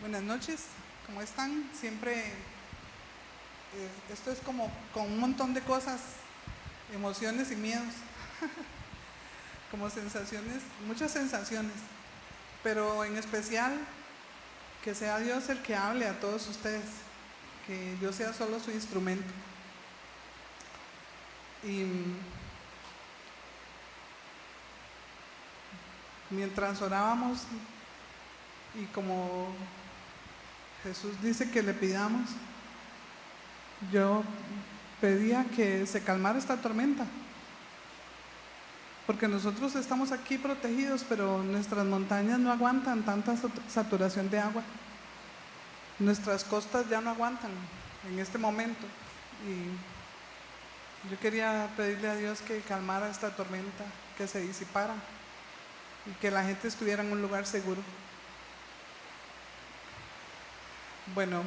Buenas noches, ¿cómo están? Siempre esto es como con un montón de cosas, emociones y miedos, como sensaciones, muchas sensaciones, pero en especial que sea Dios el que hable a todos ustedes, que yo sea solo su instrumento. Y mientras orábamos y como Jesús dice que le pidamos, yo pedía que se calmara esta tormenta, porque nosotros estamos aquí protegidos, pero nuestras montañas no aguantan tanta saturación de agua, nuestras costas ya no aguantan en este momento, y yo quería pedirle a Dios que calmara esta tormenta, que se disipara y que la gente estuviera en un lugar seguro. Bueno,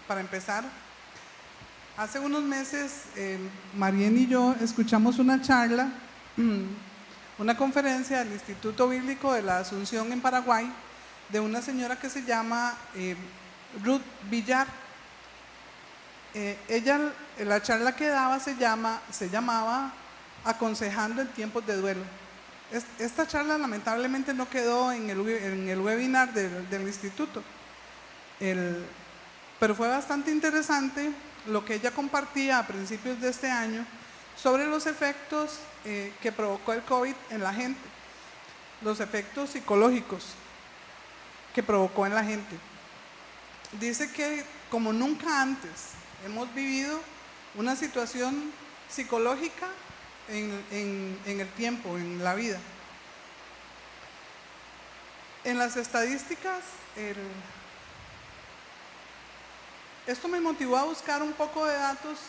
para empezar, hace unos meses Marién y yo escuchamos una charla, una conferencia del Instituto Bíblico de la Asunción en Paraguay, de una señora que se llama Ruth Villar. La charla que daba se llamaba Aconsejando en tiempos de duelo. Esta charla lamentablemente no quedó en el webinar del instituto, pero fue bastante interesante lo que ella compartía a principios de este año sobre los efectos que provocó el COVID en la gente, los efectos psicológicos que provocó en la gente. Dice que como nunca antes hemos vivido una situación psicológica en el tiempo, en la vida. En las estadísticas, esto me motivó a buscar un poco de datos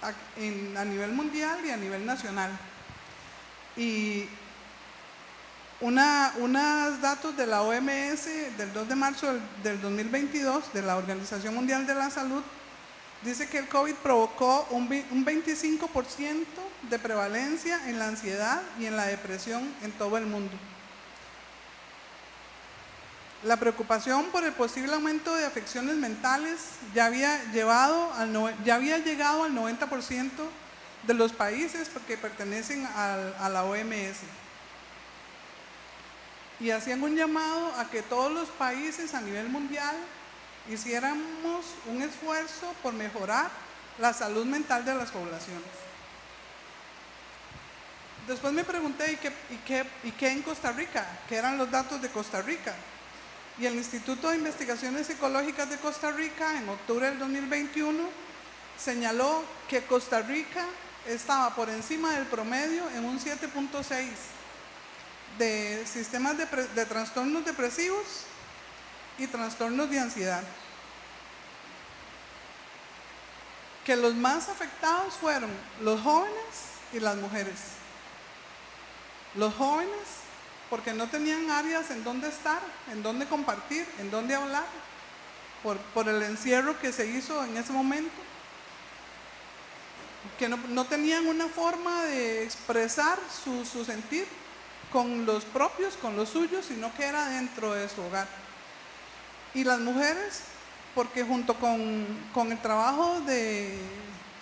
a nivel mundial y a nivel nacional. Y unos datos de la OMS del 2 de marzo del 2022, de la Organización Mundial de la Salud, dice que el COVID provocó un 25% de prevalencia en la ansiedad y en la depresión en todo el mundo. La preocupación por el posible aumento de afecciones mentales ya había llegado al 90% de los países que pertenecen a la OMS. Y hacían un llamado a que todos los países a nivel mundial hiciéramos un esfuerzo por mejorar la salud mental de las poblaciones. Después me pregunté, ¿y qué en Costa Rica? ¿Qué eran los datos de Costa Rica? Y el Instituto de Investigaciones Psicológicas de Costa Rica, en octubre del 2021, señaló que Costa Rica estaba por encima del promedio en un 7.6 de sistemas de trastornos depresivos y trastornos de ansiedad. Que los más afectados fueron los jóvenes y las mujeres. Los jóvenes porque no tenían áreas en donde estar, en donde compartir, en donde hablar, por el encierro que se hizo en ese momento, que no tenían una forma de expresar su sentir con los propios, con los suyos, sino que era dentro de su hogar. Y las mujeres, porque junto con el trabajo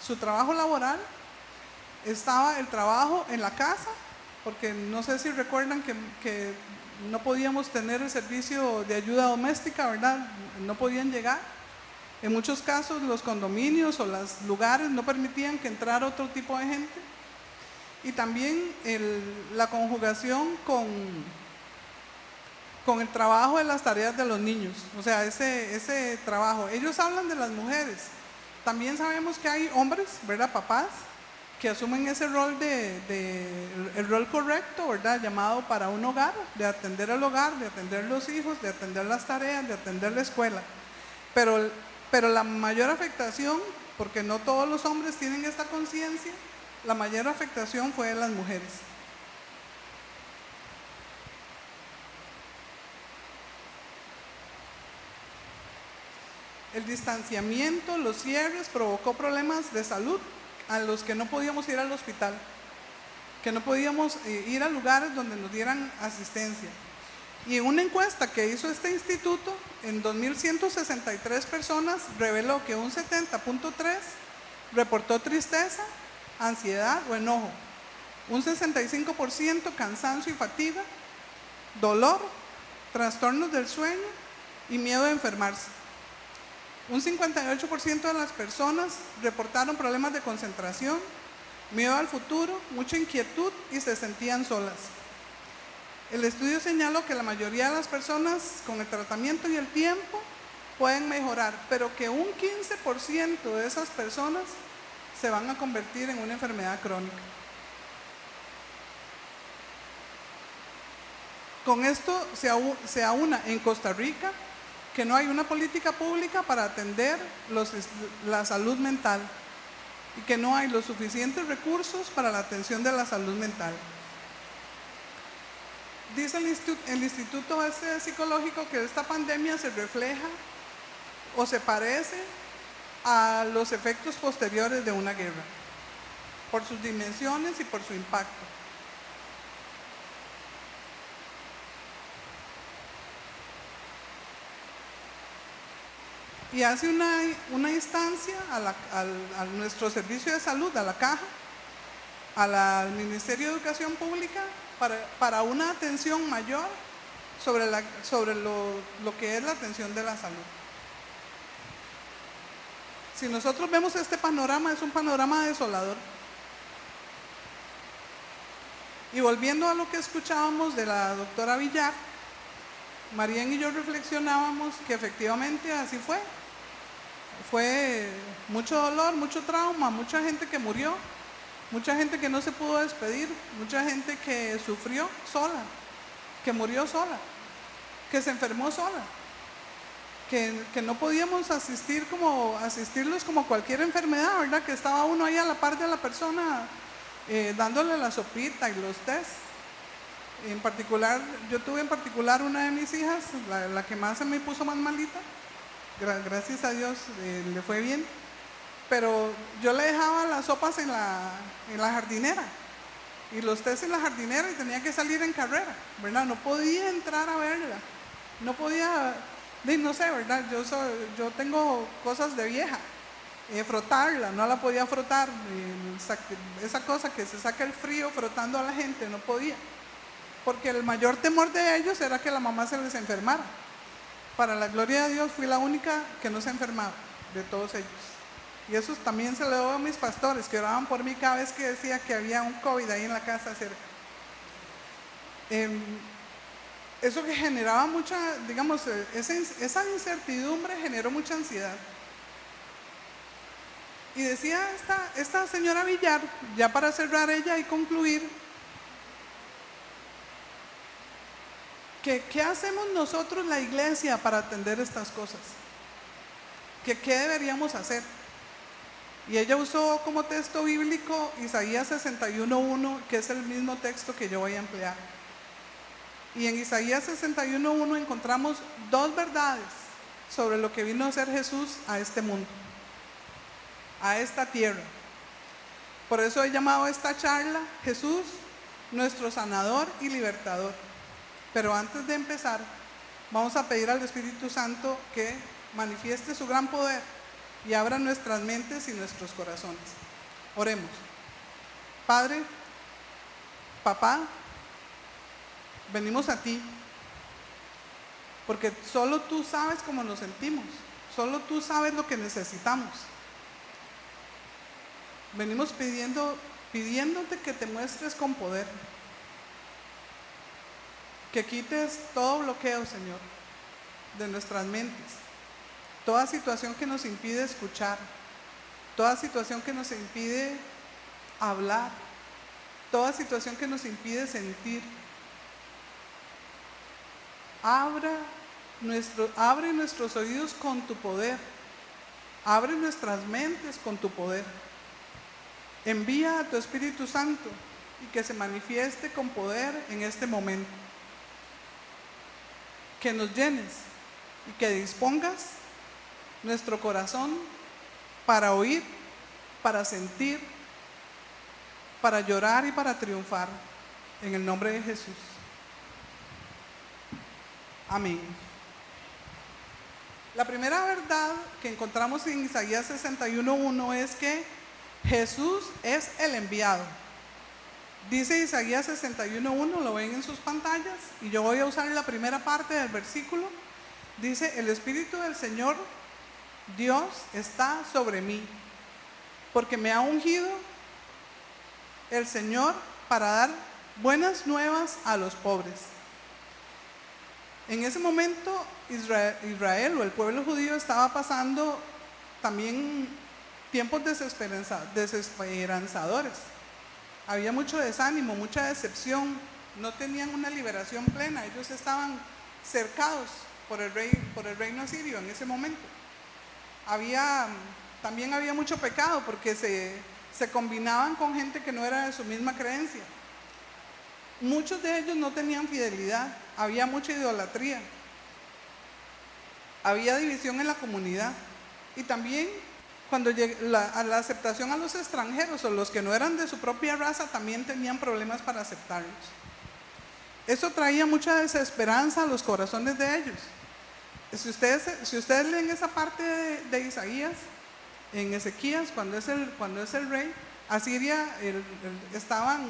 su trabajo laboral, estaba el trabajo en la casa, porque no sé si recuerdan que no podíamos tener el servicio de ayuda doméstica, ¿verdad? No podían llegar. En muchos casos los condominios o los lugares no permitían que entrara otro tipo de gente. Y también la conjugación con el trabajo de las tareas de los niños, o sea, ese trabajo. Ellos hablan de las mujeres, también sabemos que hay hombres, ¿verdad? Papás, que asumen ese rol el rol correcto, ¿verdad? Llamado para un hogar, de atender el hogar, de atender los hijos, de atender las tareas, de atender la escuela. Pero la mayor afectación, porque no todos los hombres tienen esta conciencia, la mayor afectación fue de las mujeres. El distanciamiento, los cierres provocó problemas de salud a los que no podíamos ir al hospital, que no podíamos ir a lugares donde nos dieran asistencia. Y en una encuesta que hizo este instituto, en 2.163 personas, reveló que un 70.3 reportó tristeza, ansiedad o enojo, un 65% cansancio y fatiga, dolor, trastornos del sueño y miedo a enfermarse. Un 58% de las personas reportaron problemas de concentración, miedo al futuro, mucha inquietud y se sentían solas. El estudio señaló que la mayoría de las personas con el tratamiento y el tiempo pueden mejorar, pero que un 15% de esas personas se van a convertir en una enfermedad crónica. Con esto se aúna en Costa Rica que no hay una política pública para atender la salud mental y que no hay los suficientes recursos para la atención de la salud mental. Dice el Instituto Psicológico que esta pandemia se refleja o se parece a los efectos posteriores de una guerra, por sus dimensiones y por su impacto. Y hace una instancia a nuestro servicio de salud, a la Caja, al Ministerio de Educación Pública, para una atención mayor sobre lo que es la atención de la salud. Si nosotros vemos este panorama, es un panorama desolador. Y volviendo a lo que escuchábamos de la doctora Villar, Marían y yo reflexionábamos que efectivamente así fue. Fue mucho dolor, mucho trauma, mucha gente que murió, mucha gente que no se pudo despedir, mucha gente que sufrió sola, que murió sola, que se enfermó sola, que no podíamos asistirlos como cualquier enfermedad, ¿verdad? Que estaba uno ahí a la par de la persona dándole la sopita y los test. En particular, yo tuve una de mis hijas, la que más se me puso más malita. Gracias a Dios le fue bien, pero yo le dejaba las sopas en la jardinera y los test en la jardinera y tenía que salir en carrera, ¿verdad? No podía entrar a verla, no podía, no sé, ¿verdad? Yo tengo cosas de vieja, frotarla, no la podía frotar, esa cosa que se saca el frío frotando a la gente, no podía, porque el mayor temor de ellos era que la mamá se les enfermara. Para la gloria de Dios fui la única que no se enfermaba de todos ellos. Y eso también se lo debo a mis pastores, que oraban por mí cada vez que decía que había un COVID ahí en la casa cerca. Eso que generaba mucha, digamos, esa incertidumbre generó mucha ansiedad. Y decía esta señora Villar, ya para cerrar ella y concluir, ¿qué hacemos nosotros la iglesia para atender estas cosas? ¿Qué deberíamos hacer? Y ella usó como texto bíblico Isaías 61:1, que es el mismo texto que yo voy a emplear. Y en Isaías 61:1 encontramos dos verdades sobre lo que vino a hacer Jesús a este mundo, a esta tierra. Por eso he llamado a esta charla Jesús, nuestro sanador y libertador. Pero antes de empezar, vamos a pedir al Espíritu Santo que manifieste su gran poder y abra nuestras mentes y nuestros corazones. Oremos. Padre, Papá, venimos a ti, porque solo tú sabes cómo nos sentimos, solo tú sabes lo que necesitamos. Venimos pidiéndote que te muestres con poder, que quites todo bloqueo, Señor, de nuestras mentes, toda situación que nos impide escuchar, toda situación que nos impide hablar, toda situación que nos impide sentir. Abre nuestros oídos con tu poder, abre nuestras mentes con tu poder. Envía a tu Espíritu Santo y que se manifieste con poder en este momento. Que nos llenes y que dispongas nuestro corazón para oír, para sentir, para llorar y para triunfar, en el nombre de Jesús. Amén. La primera verdad que encontramos en Isaías 61:1 es que Jesús es el enviado. Dice Isaías 61:1, lo ven en sus pantallas, y yo voy a usar la primera parte del versículo. Dice: el Espíritu del Señor Dios está sobre mí, porque me ha ungido el Señor para dar buenas nuevas a los pobres. En ese momento Israel o el pueblo judío estaba pasando también tiempos desesperanzadores. Había mucho desánimo, mucha decepción, no tenían una liberación plena, ellos estaban cercados por el reino asirio en ese momento. También había mucho pecado porque se combinaban con gente que no era de su misma creencia. Muchos de ellos no tenían fidelidad, había mucha idolatría, había división en la comunidad, y también cuando la aceptación a los extranjeros o los que no eran de su propia raza también tenían problemas para aceptarlos. Eso traía mucha desesperanza a los corazones de ellos. Si ustedes leen esa parte de Isaías, en Ezequías, cuando es el rey, Asiria estaban,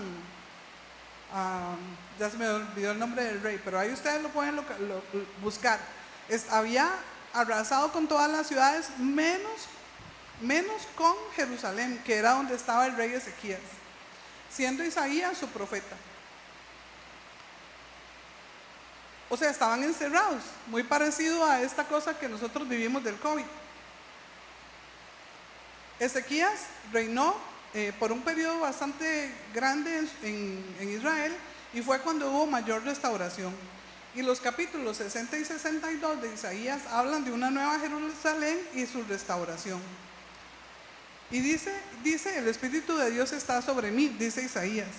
ya se me olvidó el nombre del rey, pero ahí ustedes lo pueden buscar. Había arrasado con todas las ciudades, menos con Jerusalén, que era donde estaba el rey Ezequías, siendo Isaías su profeta. O sea, estaban encerrados, muy parecido a esta cosa que nosotros vivimos del COVID. Ezequías reinó por un periodo bastante grande en Israel, y fue cuando hubo mayor restauración. Y los capítulos 60 y 62 de Isaías hablan de una nueva Jerusalén y su restauración. Y dice, el Espíritu de Dios está sobre mí, dice Isaías.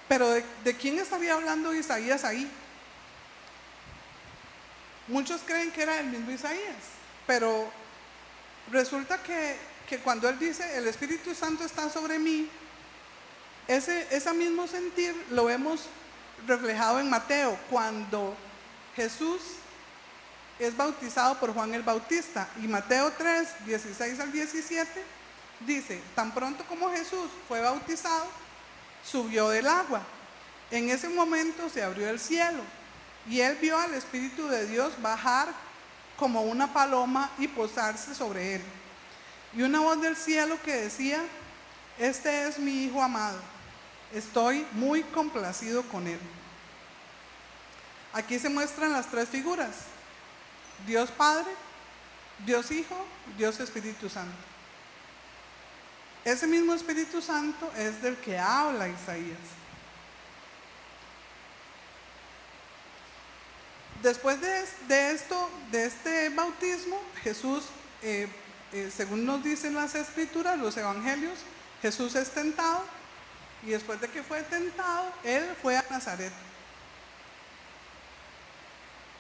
Pero ¿de quién estaría hablando Isaías ahí? Muchos creen que era el mismo Isaías, pero resulta que cuando él dice el Espíritu Santo está sobre mí, ese mismo sentir lo vemos reflejado en Mateo, cuando Jesús es bautizado por Juan el Bautista. Y Mateo 3, 16 al 17 dice: tan pronto como Jesús fue bautizado, subió del agua. En ese momento se abrió el cielo, y él vio al Espíritu de Dios bajar como una paloma y posarse sobre él. Y una voz del cielo que decía: este es mi Hijo amado, estoy muy complacido con él. Aquí se muestran las tres figuras: Dios Padre, Dios Hijo, Dios Espíritu Santo. Ese mismo Espíritu Santo es del que habla Isaías. Después de este bautismo, Jesús, según nos dicen las Escrituras, los Evangelios, Jesús es tentado, y después de que fue tentado, él fue a Nazaret.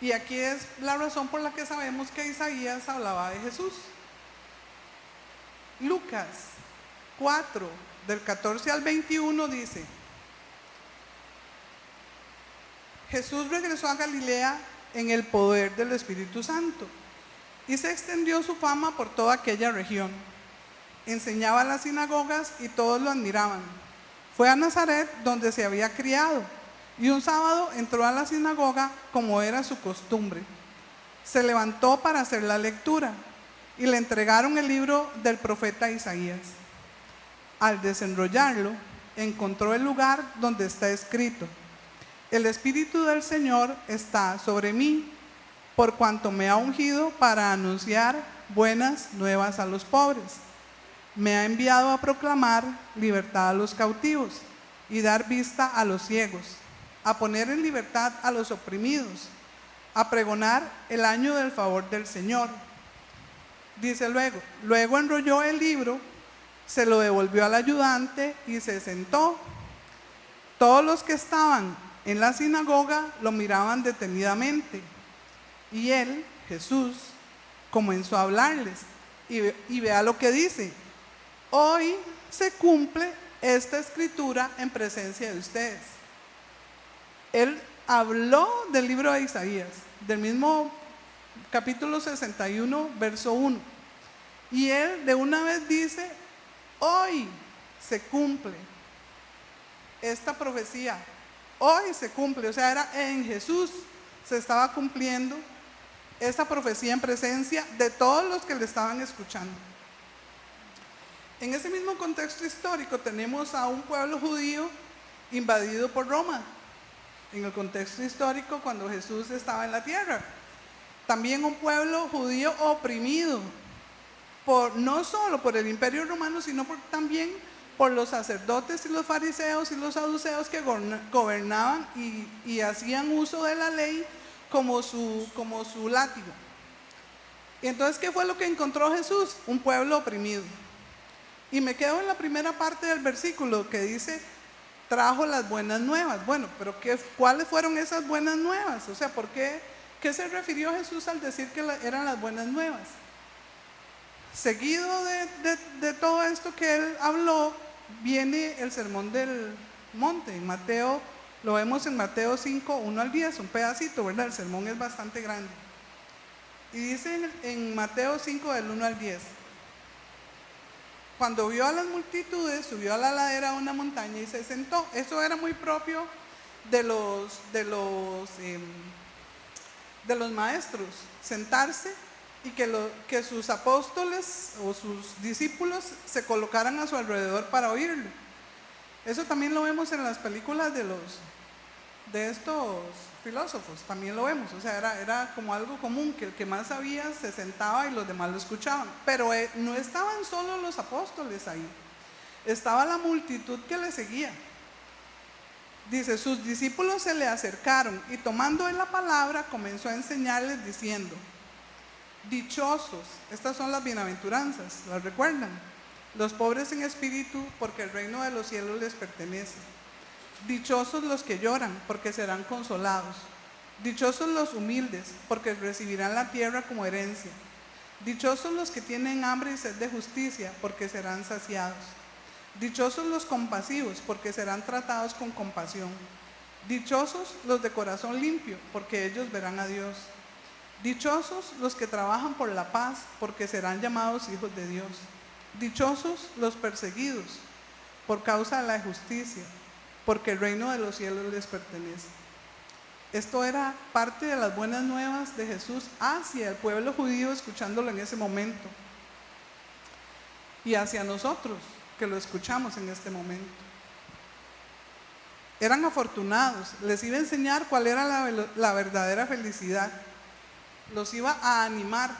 Y aquí es la razón por la que sabemos que Isaías hablaba de Jesús. Lucas 4, del 14 al 21 dice: Jesús regresó a Galilea en el poder del Espíritu Santo, y se extendió su fama por toda aquella región. Enseñaba en las sinagogas y todos lo admiraban. Fue a Nazaret, donde se había criado, y un sábado entró a la sinagoga como era su costumbre. Se levantó para hacer la lectura, y le entregaron el libro del profeta Isaías. Al desenrollarlo, encontró el lugar donde está escrito: el Espíritu del Señor está sobre mí, por cuanto me ha ungido para anunciar buenas nuevas a los pobres. Me ha enviado a proclamar libertad a los cautivos y dar vista a los ciegos, a poner en libertad a los oprimidos, a pregonar el año del favor del Señor. Dice luego enrolló el libro, se lo devolvió al ayudante y se sentó. Todos los que estaban en la sinagoga lo miraban detenidamente, y él, Jesús, comenzó a hablarles, y vea lo que dice: hoy se cumple esta escritura en presencia de ustedes. Él habló del libro de Isaías, del mismo capítulo 61, verso 1. Y él de una vez dice, hoy se cumple esta profecía, hoy se cumple, o sea, era en Jesús se estaba cumpliendo esta profecía en presencia de todos los que le estaban escuchando. En ese mismo contexto histórico tenemos a un pueblo judío invadido por Roma, en el contexto histórico cuando Jesús estaba en la tierra. También un pueblo judío oprimido, no solo por el imperio romano, sino también por los sacerdotes y los fariseos y los saduceos que gobernaban y hacían uso de la ley como su látigo. Y entonces, ¿qué fue lo que encontró Jesús? Un pueblo oprimido. Y me quedo en la primera parte del versículo que dice, trajo las buenas nuevas. Bueno, pero ¿cuáles fueron esas buenas nuevas? O sea, ¿qué se refirió Jesús al decir que eran las buenas nuevas? Seguido de todo esto que él habló, viene el sermón del monte. En Mateo, lo vemos en Mateo 5, 1 al 10, un pedacito, ¿verdad? El sermón es bastante grande. Y dice en Mateo 5, del 1 al 10, cuando vio a las multitudes, subió a la ladera de una montaña y se sentó. Eso era muy propio de los maestros, sentarse y que sus apóstoles o sus discípulos se colocaran a su alrededor para oírlo. Eso también lo vemos en las películas de estos filósofos, también lo vemos. O sea, era como algo común, que el que más sabía se sentaba y los demás lo escuchaban. Pero no estaban solo los apóstoles ahí, estaba la multitud que le seguía. Dice, sus discípulos se le acercaron y tomando él la palabra comenzó a enseñarles diciendo, dichosos, estas son las bienaventuranzas, ¿las recuerdan? Los pobres en espíritu, porque el reino de los cielos les pertenece. Dichosos los que lloran, porque serán consolados. Dichosos los humildes, porque recibirán la tierra como herencia. Dichosos los que tienen hambre y sed de justicia, porque serán saciados. Dichosos los compasivos, porque serán tratados con compasión. Dichosos los de corazón limpio, porque ellos verán a Dios. Dichosos los que trabajan por la paz, porque serán llamados hijos de Dios. Dichosos los perseguidos por causa de la justicia, porque el reino de los cielos les pertenece. Esto era parte de las buenas nuevas de Jesús hacia el pueblo judío, escuchándolo en ese momento, y hacia nosotros que lo escuchamos en este momento. Eran afortunados, les iba a enseñar cuál era la verdadera felicidad, los iba a animar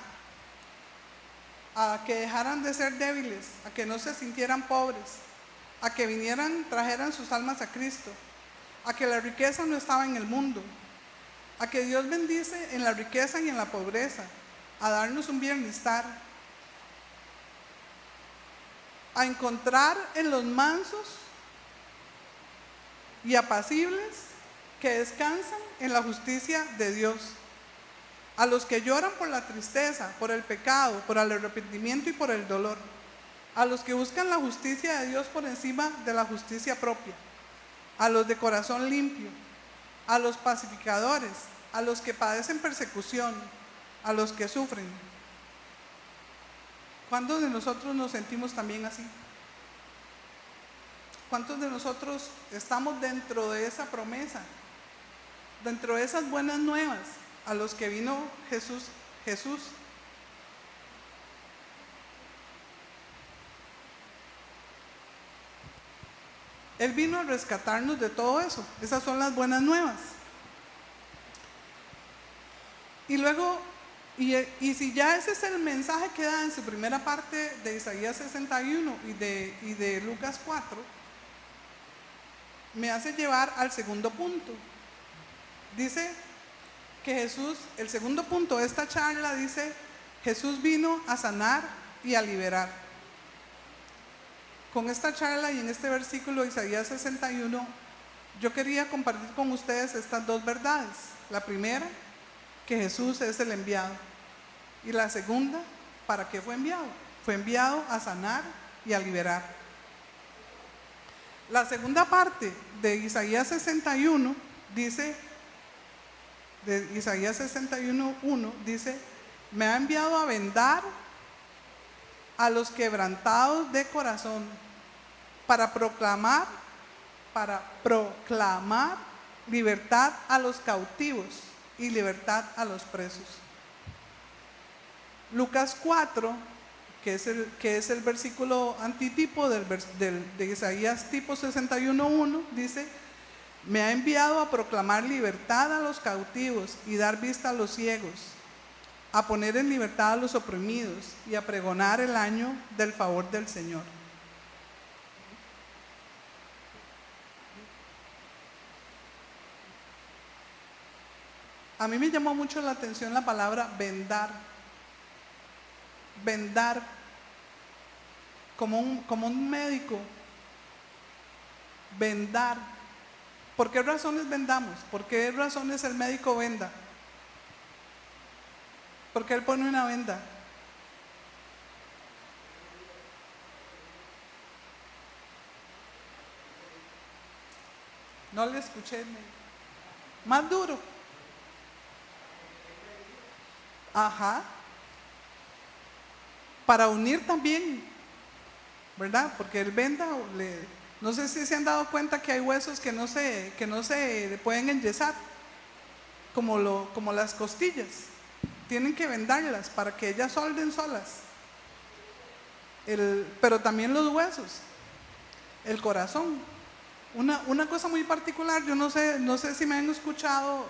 a que dejaran de ser débiles, a que no se sintieran pobres, a que trajeran sus almas a Cristo, a que la riqueza no estaba en el mundo, a que Dios bendice en la riqueza y en la pobreza, a darnos un bienestar, a encontrar en los mansos y apacibles que descansan en la justicia de Dios, a los que lloran por la tristeza, por el pecado, por el arrepentimiento y por el dolor, a los que buscan la justicia de Dios por encima de la justicia propia, a los de corazón limpio, a los pacificadores, a los que padecen persecución, a los que sufren. ¿Cuántos de nosotros nos sentimos también así? ¿Cuántos de nosotros estamos dentro de esa promesa, dentro de esas buenas nuevas a los que vino Jesús? Él vino a rescatarnos de todo eso. Esas son las buenas nuevas. Y luego, y si ya ese es el mensaje que da en su primera parte de Isaías 61 y de Lucas 4, me hace llevar al segundo punto. Dice que Jesús, el segundo punto de esta charla dice, Jesús vino a sanar y a liberar. Con esta charla y en este versículo de Isaías 61, yo quería compartir con ustedes estas dos verdades. La primera, que Jesús es el enviado. Y la segunda, ¿para qué fue enviado? Fue enviado a sanar y a liberar. La segunda parte de Isaías 61 dice de Isaías 61:1 dice: me ha enviado a vendar a los quebrantados de corazón, para proclamar libertad a los cautivos y libertad a los presos. Lucas 4, que es el versículo antitipo de Isaías tipo 61:1, dice: me ha enviado a proclamar libertad a los cautivos y dar vista a los ciegos, a poner en libertad a los oprimidos y a pregonar el año del favor del Señor. A mí me llamó mucho la atención la palabra vendar. Vendar, como un médico. Vendar. ¿Por qué razones vendamos? ¿Por qué razones el médico venda? ¿Por qué él pone una venda? No le escuché. Más duro. Ajá. Para unir también, ¿verdad? Porque el venda, no sé si se han dado cuenta que hay huesos que no se pueden enyesar, como las costillas. Tienen que vendarlas para que ellas solden solas. Pero también los huesos, el corazón. Una cosa muy particular, yo no sé si me han escuchado,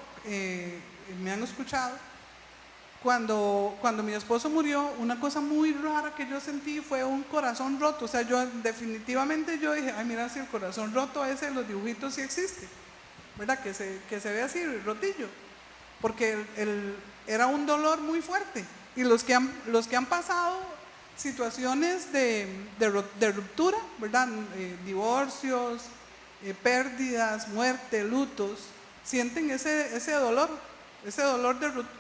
cuando mi esposo murió, una cosa muy rara que yo sentí fue un corazón roto. O sea, yo definitivamente dije: ay, mira, si el corazón roto ese de los dibujitos sí existe, ¿verdad? Que se ve así, rotillo. Porque era un dolor muy fuerte. Y los que han pasado situaciones de ruptura, ¿verdad? Divorcios, pérdidas, muerte, lutos, sienten ese dolor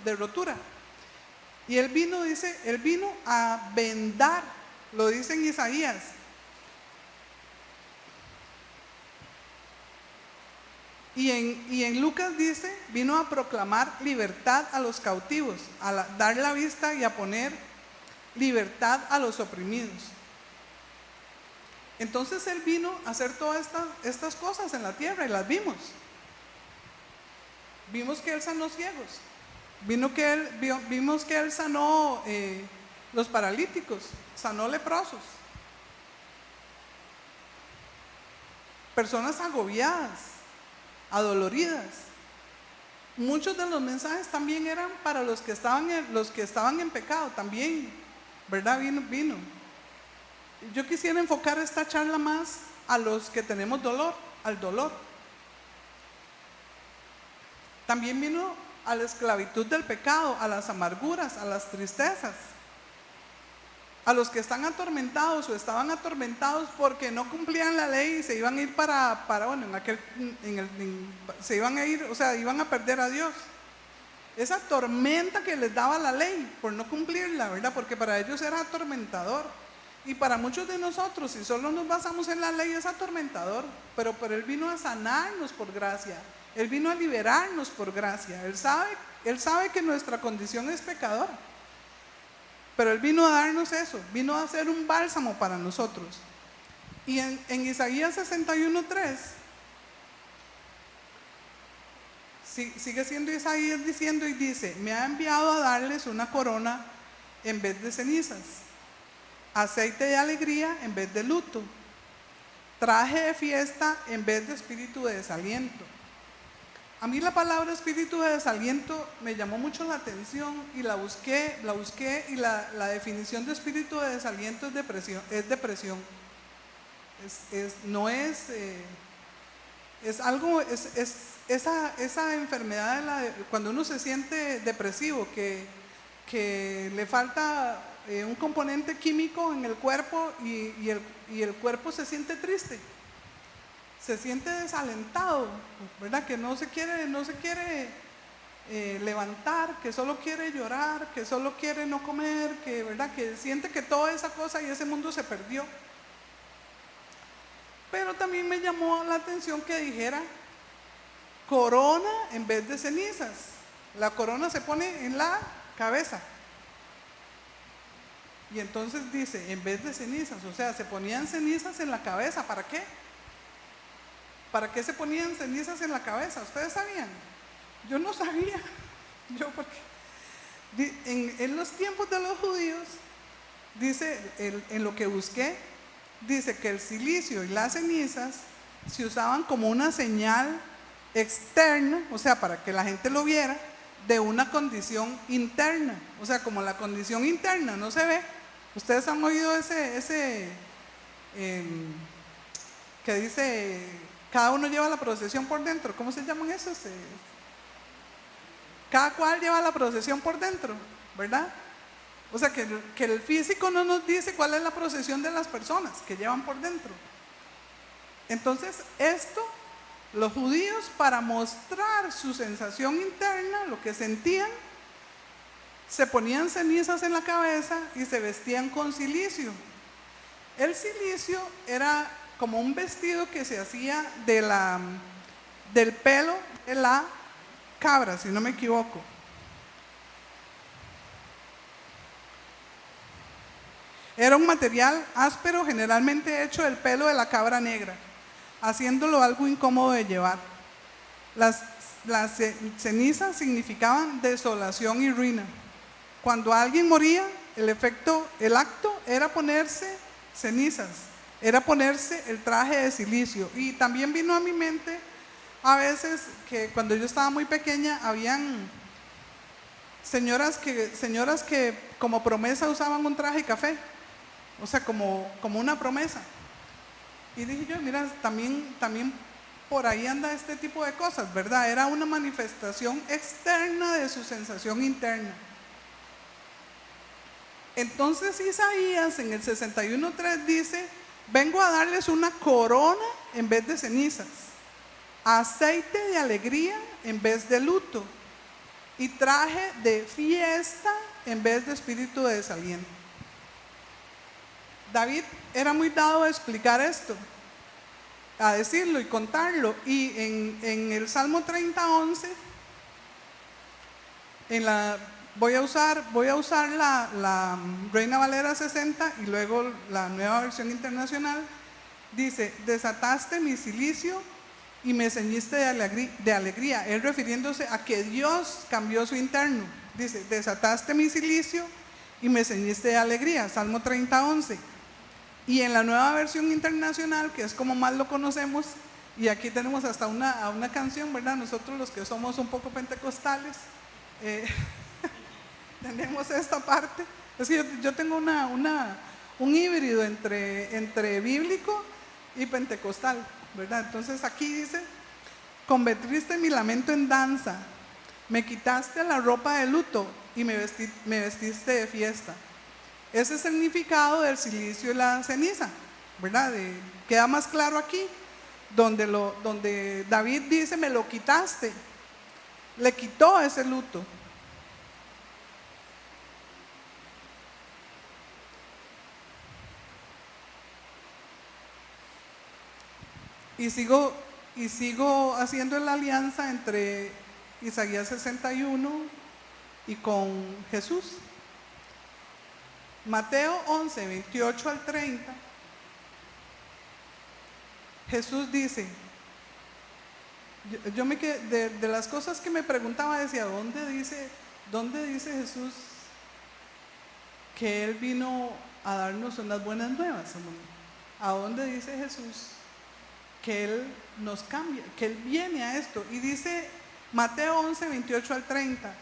de rotura. Y él vino a vendar, lo dice en Isaías. Y en Lucas dice: vino a proclamar libertad a los cautivos, a dar la vista y a poner libertad a los oprimidos. Entonces él vino a hacer todas estas cosas en la tierra y las vimos. Vimos que él sanó ciegos. Vimos que él sanó los paralíticos, sanó leprosos, personas agobiadas, adoloridas. Muchos de los mensajes también eran para los que estaban en pecado también, ¿verdad? Vino. Yo quisiera enfocar esta charla más a los que tenemos dolor, al dolor. También vino a la esclavitud del pecado, a las amarguras, a las tristezas, a los que están atormentados o estaban atormentados porque no cumplían la ley y se iban a ir se iban a ir, o sea, iban a perder a Dios. Esa tormenta que les daba la ley por no cumplirla, ¿verdad? Porque para ellos era atormentador. Y para muchos de nosotros, si solo nos basamos en la ley, es atormentador. Pero Él vino a sanarnos por gracia. Él vino a liberarnos por gracia. Él sabe que nuestra condición es pecadora. Pero Él vino a darnos eso, vino a hacer un bálsamo para nosotros. Y en Isaías 61:3, sigue siendo Isaías diciendo y dice: me ha enviado a darles una corona en vez de cenizas, aceite de alegría en vez de luto, traje de fiesta en vez de espíritu de desaliento. A mí la palabra espíritu de desaliento me llamó mucho la atención y la busqué y la definición de espíritu de desaliento es depresión. Esa enfermedad cuando uno se siente depresivo, que le falta un componente químico en el cuerpo y el cuerpo se siente triste. Se siente desalentado, ¿verdad? Que no se quiere levantar, que solo quiere llorar, que solo quiere no comer, ¿verdad? Que siente que toda esa cosa y ese mundo se perdió. Pero también me llamó la atención que dijera corona en vez de cenizas. La corona se pone en la cabeza. Y entonces dice, en vez de cenizas, o sea, se ponían cenizas en la cabeza. ¿Para qué? ¿Para qué se ponían cenizas en la cabeza? ¿Ustedes sabían? Yo no sabía. Yo porque en los tiempos de los judíos, dice, en lo que busqué, dice que el silicio y las cenizas se usaban como una señal externa, o sea, para que la gente lo viera, de una condición interna. O sea, como la condición interna no se ve. Ustedes han oído ese que dice, cada uno lleva la procesión por dentro. ¿Cómo se llaman esos? Cada cual lleva la procesión por dentro, ¿verdad? O sea, que el físico no nos dice cuál es la procesión de las personas que llevan por dentro. Entonces, esto, los judíos, para mostrar su sensación interna, lo que sentían, se ponían cenizas en la cabeza y se vestían con cilicio. El cilicio era como un vestido que se hacía del pelo de la cabra, si no me equivoco. Era un material áspero, generalmente hecho del pelo de la cabra negra, haciéndolo algo incómodo de llevar. Las cenizas significaban desolación y ruina. Cuando alguien moría, el acto era ponerse cenizas, era ponerse el traje de cilicio. Y también vino a mi mente a veces que cuando yo estaba muy pequeña, habían señoras que como promesa usaban un traje café, o sea, como una promesa. Y dije yo, mira, también por ahí anda este tipo de cosas, ¿verdad? Era una manifestación externa de su sensación interna. Entonces Isaías en el 61:3 dice, vengo a darles una corona en vez de cenizas, aceite de alegría en vez de luto, y traje de fiesta en vez de espíritu de desaliento. David era muy dado a explicar esto, a decirlo y contarlo. Y en el Salmo 30:11, voy a usar la Reina Valera 60 y luego la Nueva Versión Internacional. Dice, desataste mi cilicio y me ceñiste de alegría. Él refiriéndose a que Dios cambió su interno. Dice, desataste mi cilicio y me ceñiste de alegría. Salmo 30:11. Y en la Nueva Versión Internacional, que es como más lo conocemos, y aquí tenemos hasta una canción, ¿verdad? Nosotros los que somos un poco pentecostales, tenemos esta parte. Es que yo tengo un híbrido entre bíblico y pentecostal, ¿verdad? Entonces aquí dice, convertiste mi lamento en danza, me quitaste la ropa de luto y me vestiste de fiesta. Ese es el significado del cilicio y la ceniza, ¿verdad? Queda más claro aquí, donde David dice, me lo quitaste, le quitó ese luto. Y sigo haciendo la alianza entre Isaías 61 y con Jesús. Mateo 11, 28 al 30, Jesús dice, yo me quedé, de las cosas que me preguntaba, decía, ¿dónde dice Jesús que Él vino a darnos unas buenas nuevas? ¿A dónde dice Jesús que Él nos cambia, que Él viene a esto? Y dice Mateo 11, 28 al 30,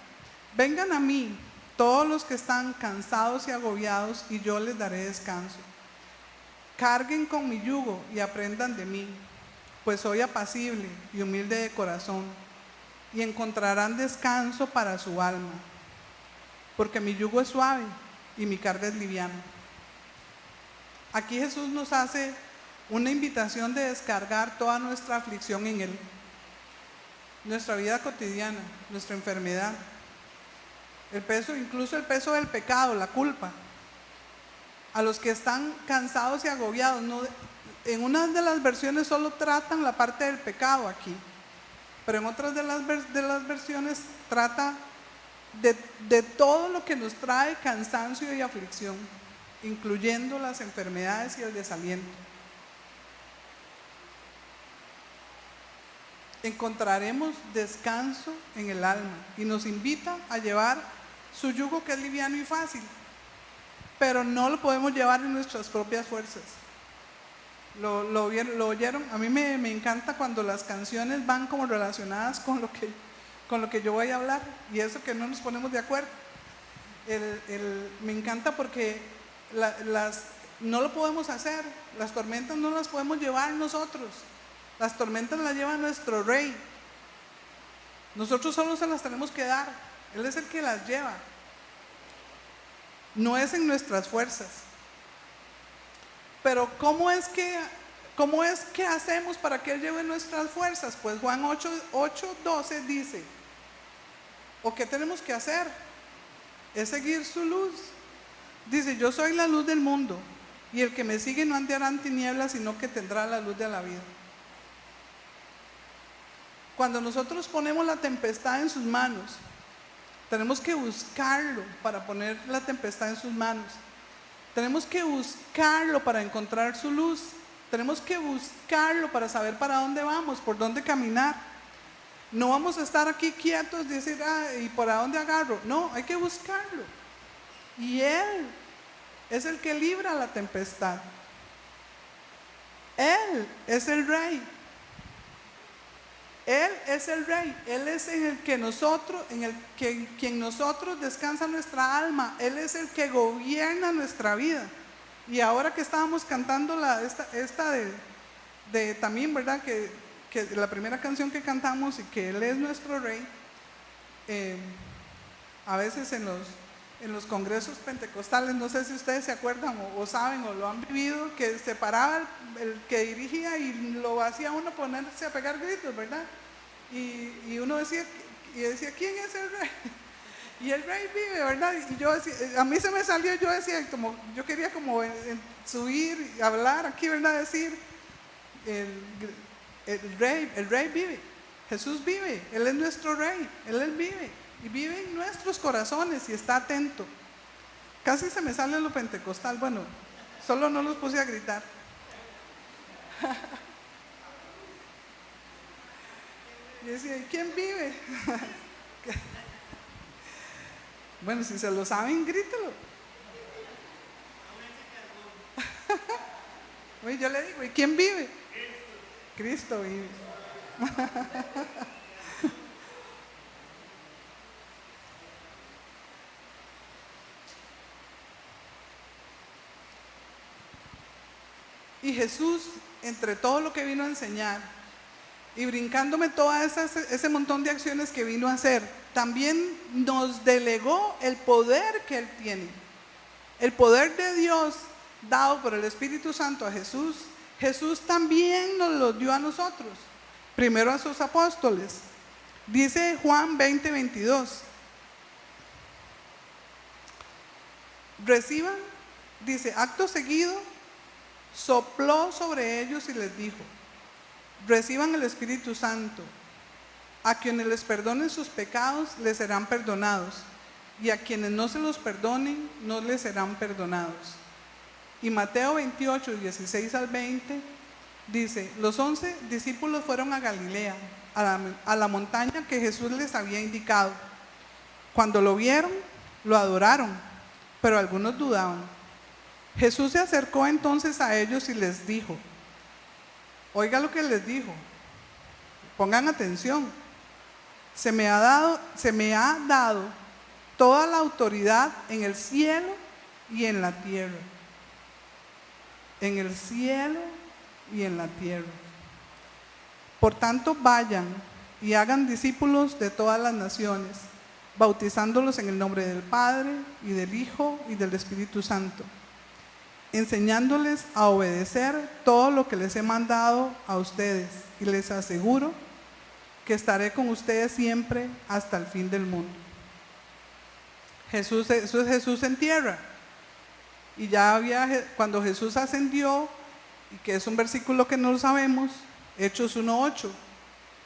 vengan a mí todos los que están cansados y agobiados, y yo les daré descanso. Carguen con mi yugo y aprendan de mí, pues soy apacible y humilde de corazón, y encontrarán descanso para su alma, porque mi yugo es suave y mi carga es liviana. Aquí Jesús nos hace una invitación de descargar toda nuestra aflicción en Él, nuestra vida cotidiana, nuestra enfermedad, incluso el peso del pecado, la culpa. A los que están cansados y agobiados, en una de las versiones solo tratan la parte del pecado aquí, pero en otras de las versiones trata de todo lo que nos trae cansancio y aflicción, incluyendo las enfermedades y el desaliento. Encontraremos descanso en el alma y nos invita a llevar su yugo, que es liviano y fácil, pero no lo podemos llevar en nuestras propias fuerzas. ¿Lo oyeron? A mí me encanta cuando las canciones van como relacionadas con lo que yo voy a hablar, y eso que no nos ponemos de acuerdo. Me encanta porque no lo podemos hacer, las tormentas no las podemos llevar nosotros, las tormentas las lleva nuestro Rey. Nosotros solo se las tenemos que dar, Él es el que las lleva, no es en nuestras fuerzas. Pero ¿cómo es que hacemos para que Él lleve nuestras fuerzas? Pues Juan 8:12 dice, ¿o qué tenemos que hacer? Es seguir su luz. Dice, yo soy la luz del mundo, y el que me sigue no andará en tinieblas, sino que tendrá la luz de la vida. Cuando nosotros ponemos la tempestad en sus manos, tenemos que buscarlo para poner la tempestad en sus manos. Tenemos que buscarlo para encontrar su luz. Tenemos que buscarlo para saber para dónde vamos, por dónde caminar. No vamos a estar aquí quietos y decir, ¿y por dónde agarro? No, hay que buscarlo. Y Él es el que libra la tempestad. Él es el Rey. Él es el Rey. Él es quien nosotros descansa nuestra alma. Él es el que gobierna nuestra vida. Y ahora que estábamos cantando esta de también, ¿verdad? Que la primera canción que cantamos, y que Él es nuestro Rey, a veces en los congresos pentecostales, no sé si ustedes se acuerdan o saben o lo han vivido, que se paraba el que dirigía y lo hacía uno ponerse a pegar gritos, ¿verdad? Y uno decía, ¿quién es el Rey? Y el Rey vive, ¿verdad? Y yo decía, a mí se me salió, yo decía, yo quería como subir y hablar aquí, ¿verdad? Decir, el Rey vive, Jesús vive, Él es nuestro Rey, Él vive. Y vive en nuestros corazones y está atento. Casi se me sale lo pentecostal, bueno, solo no los puse a gritar. Y decía, ¿y quién vive? Bueno, si se lo saben, grítelo. Oye, yo le digo, ¿y quién vive? Cristo vive. Y Jesús, entre todo lo que vino a enseñar y brincándome todo ese montón de acciones que vino a hacer, también nos delegó el poder que Él tiene. El poder de Dios dado por el Espíritu Santo a Jesús, Jesús también nos lo dio a nosotros, primero a sus apóstoles. Dice Juan 20:22, reciban, dice, acto seguido, sopló sobre ellos y les dijo, reciban el Espíritu Santo. A quienes les perdonen sus pecados les serán perdonados, y a quienes no se los perdonen no les serán perdonados. Y Mateo 28, 16 al 20 dice, los 11 discípulos fueron a Galilea, a la montaña que Jesús les había indicado. Cuando lo vieron, lo adoraron, pero algunos dudaban. Jesús se acercó entonces a ellos y les dijo, oiga lo que les dijo, pongan atención, se me ha dado toda la autoridad en el cielo y en la tierra. En el cielo y en la tierra. Por tanto, vayan y hagan discípulos de todas las naciones, bautizándolos en el nombre del Padre y del Hijo y del Espíritu Santo, enseñándoles a obedecer todo lo que les he mandado a ustedes, y les aseguro que estaré con ustedes siempre hasta el fin del mundo. Eso es Jesús en tierra. Y cuando Jesús ascendió, y que es un versículo que no lo sabemos, Hechos 1:8,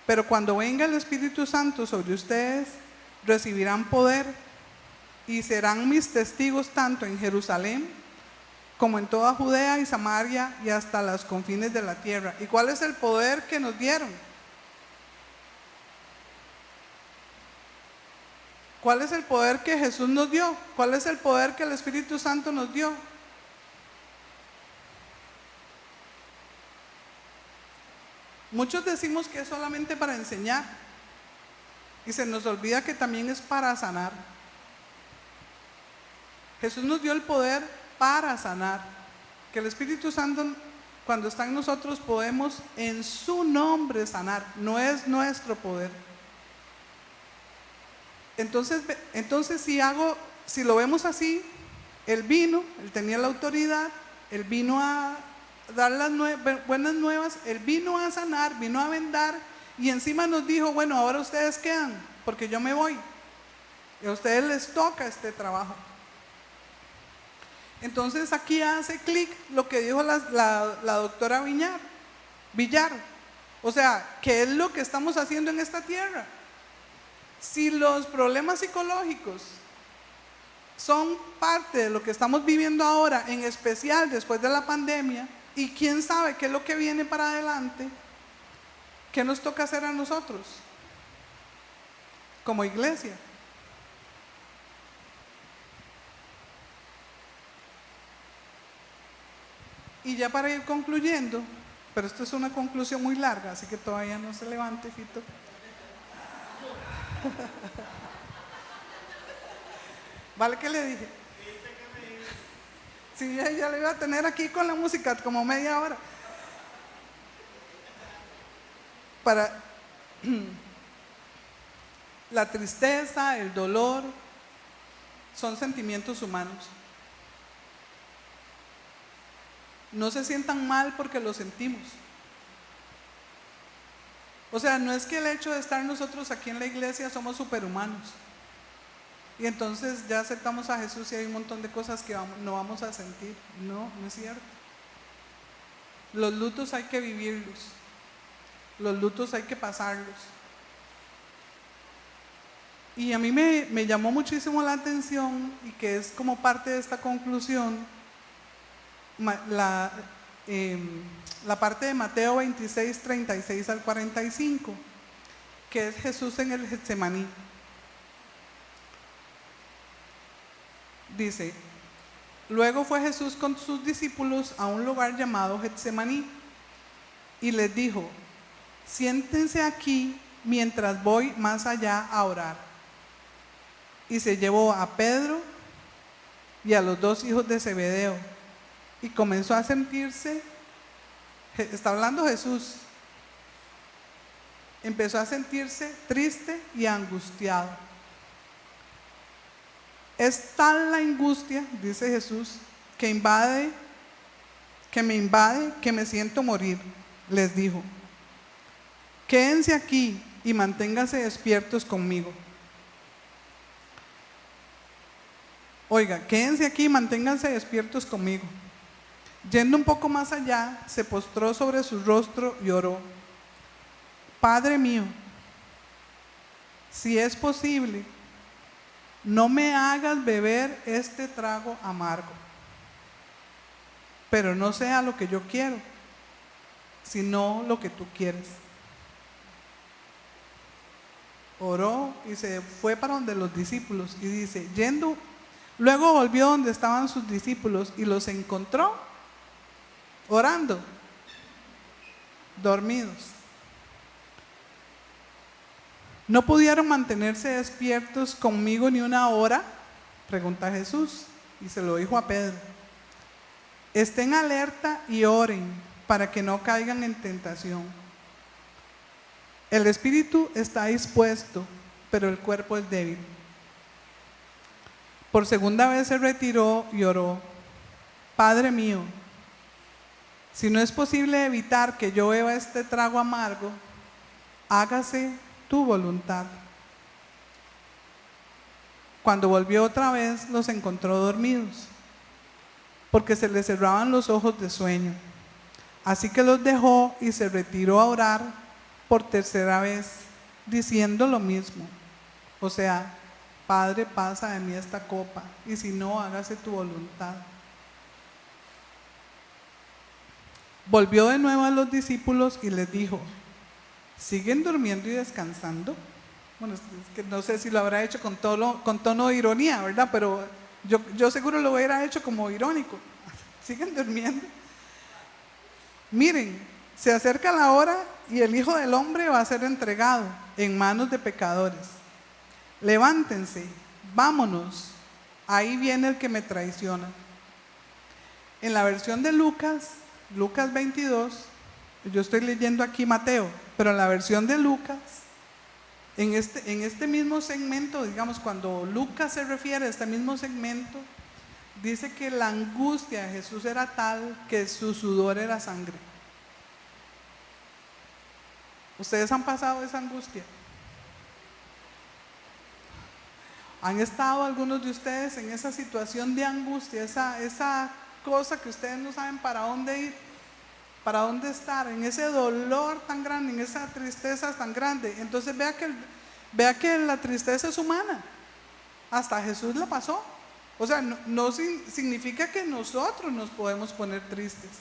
Pero cuando venga el Espíritu Santo sobre ustedes, recibirán poder y serán mis testigos tanto en Jerusalén como en toda Judea y Samaria y hasta los confines de la tierra. ¿Y cuál es el poder que nos dieron? ¿Cuál es el poder que Jesús nos dio? ¿Cuál es el poder que el Espíritu Santo nos dio? Muchos decimos que es solamente para enseñar y se nos olvida que también es para sanar. Jesús nos dio el poder para sanar, que el Espíritu Santo cuando está en nosotros podemos en su nombre sanar, no es nuestro poder. Entonces si lo vemos así, Él vino, Él tenía la autoridad, Él vino a dar las buenas nuevas, Él vino a sanar, vino a vendar y encima nos dijo, bueno, ahora ustedes quedan, porque yo me voy y a ustedes les toca este trabajo. Entonces aquí hace clic lo que dijo la doctora Villar, o sea, ¿qué es lo que estamos haciendo en esta tierra? Si los problemas psicológicos son parte de lo que estamos viviendo ahora, en especial después de la pandemia, y quién sabe qué es lo que viene para adelante, ¿qué nos toca hacer a nosotros como iglesia? Y ya para ir concluyendo, pero esto es una conclusión muy larga, así que todavía no se levante, Fito. ¿Vale que le dije? Sí, ya le iba a tener aquí con la música como media hora. La tristeza, el dolor, son sentimientos humanos. No se sientan mal porque lo sentimos. O sea, no es que el hecho de estar nosotros aquí en la iglesia somos superhumanos y entonces ya aceptamos a Jesús y hay un montón de cosas que no vamos a sentir. No es cierto. Los lutos hay que vivirlos, los lutos hay que pasarlos. Y a mí me llamó muchísimo la atención, y que es como parte de esta conclusión, la parte de Mateo 26, 36 al 45, que es Jesús en el Getsemaní. Dice: luego fue Jesús con sus discípulos a un lugar llamado Getsemaní y les dijo: siéntense aquí mientras voy más allá a orar. Y se llevó a Pedro y a los 2 hijos de Zebedeo y comenzó a sentirse, está hablando Jesús, empezó a sentirse triste y angustiado. Es tal la angustia, dice Jesús, que me invade, que me siento morir. Les dijo: quédense aquí y manténganse despiertos conmigo. Oiga, quédense aquí y manténganse despiertos conmigo. Yendo un poco más allá, se postró sobre su rostro y oró: Padre mío, si es posible, no me hagas beber este trago amargo, pero no sea lo que yo quiero, sino lo que tú quieres. Oró y se fue para donde los discípulos y dice, luego volvió donde estaban sus discípulos y los encontró orando, dormidos. ¿No pudieron mantenerse despiertos conmigo ni una hora? Pregunta Jesús, y se lo dijo a Pedro. Estén alerta y oren para que no caigan en tentación. El espíritu está dispuesto, pero el cuerpo es débil. Por segunda vez se retiró y oró: Padre mío, si no es posible evitar que yo beba este trago amargo, hágase tu voluntad. Cuando volvió otra vez, los encontró dormidos, porque se les cerraban los ojos de sueño. Así que los dejó y se retiró a orar por tercera vez, diciendo lo mismo. O sea, Padre, pasa de mí esta copa, y si no, hágase tu voluntad. Volvió de nuevo a los discípulos y les dijo: ¿siguen durmiendo y descansando? Bueno, es que no sé si lo habrá hecho con tono de ironía, ¿verdad? Pero yo seguro lo hubiera hecho como irónico. ¿Siguen durmiendo? Miren, se acerca la hora y el Hijo del Hombre va a ser entregado en manos de pecadores. Levántense, vámonos, ahí viene el que me traiciona. En la versión de Lucas 22, yo estoy leyendo aquí Mateo, pero en la versión de Lucas, en este mismo segmento, digamos, cuando Lucas se refiere a este mismo segmento, dice que la angustia de Jesús era tal que su sudor era sangre. ¿Ustedes han pasado esa angustia? ¿Han estado algunos de ustedes en esa situación de angustia, esa cosa que ustedes no saben para dónde ir, para dónde estar, en ese dolor tan grande, en esa tristeza tan grande? Entonces vea que la tristeza es humana, hasta Jesús la pasó. O sea, no significa que nosotros nos podemos poner tristes,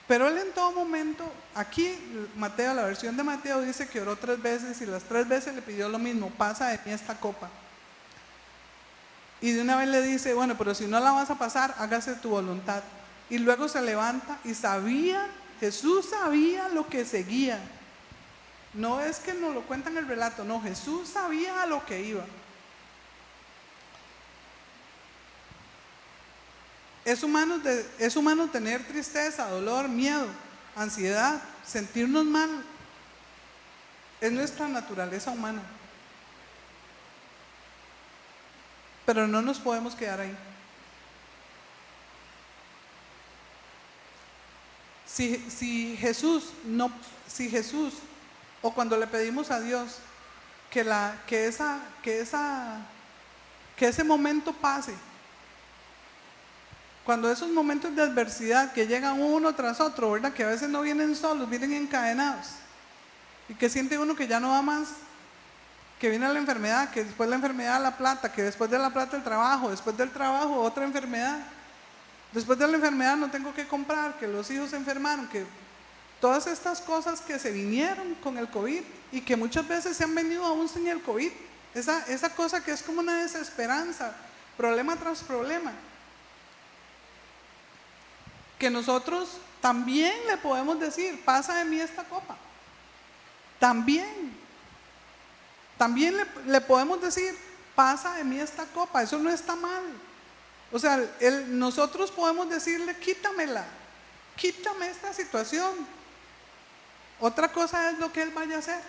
pero Él en todo momento, aquí Mateo, la versión de Mateo dice que oró 3 veces y las 3 veces le pidió lo mismo: pasa de mí esta copa. Y de una vez le dice: bueno, pero si no la vas a pasar, hágase tu voluntad. Y luego se levanta y Jesús sabía lo que seguía. No es que nos lo cuenta en el relato, no, Jesús sabía a lo que iba. Es humano tener tristeza, dolor, miedo, ansiedad, sentirnos mal. Es nuestra naturaleza humana. Pero no nos podemos quedar ahí. Si Jesús, o cuando le pedimos a Dios que ese momento pase, cuando esos momentos de adversidad que llegan uno tras otro, ¿verdad? Que a veces no vienen solos, vienen encadenados, y que siente uno que ya no va más, que viene la enfermedad, que después la enfermedad la plata, que después de la plata el trabajo, después del trabajo otra enfermedad, después de la enfermedad no tengo que comprar, que los hijos se enfermaron, que todas estas cosas que se vinieron con el COVID y que muchas veces se han venido aún sin el COVID, esa cosa que es como una desesperanza, problema tras problema, que nosotros también le podemos decir: pasa de mí esta copa. También le podemos decir: pasa de mí esta copa. Eso no está mal. O sea, nosotros podemos decirle: quítamela, quítame esta situación. Otra cosa es lo que Él vaya a hacer.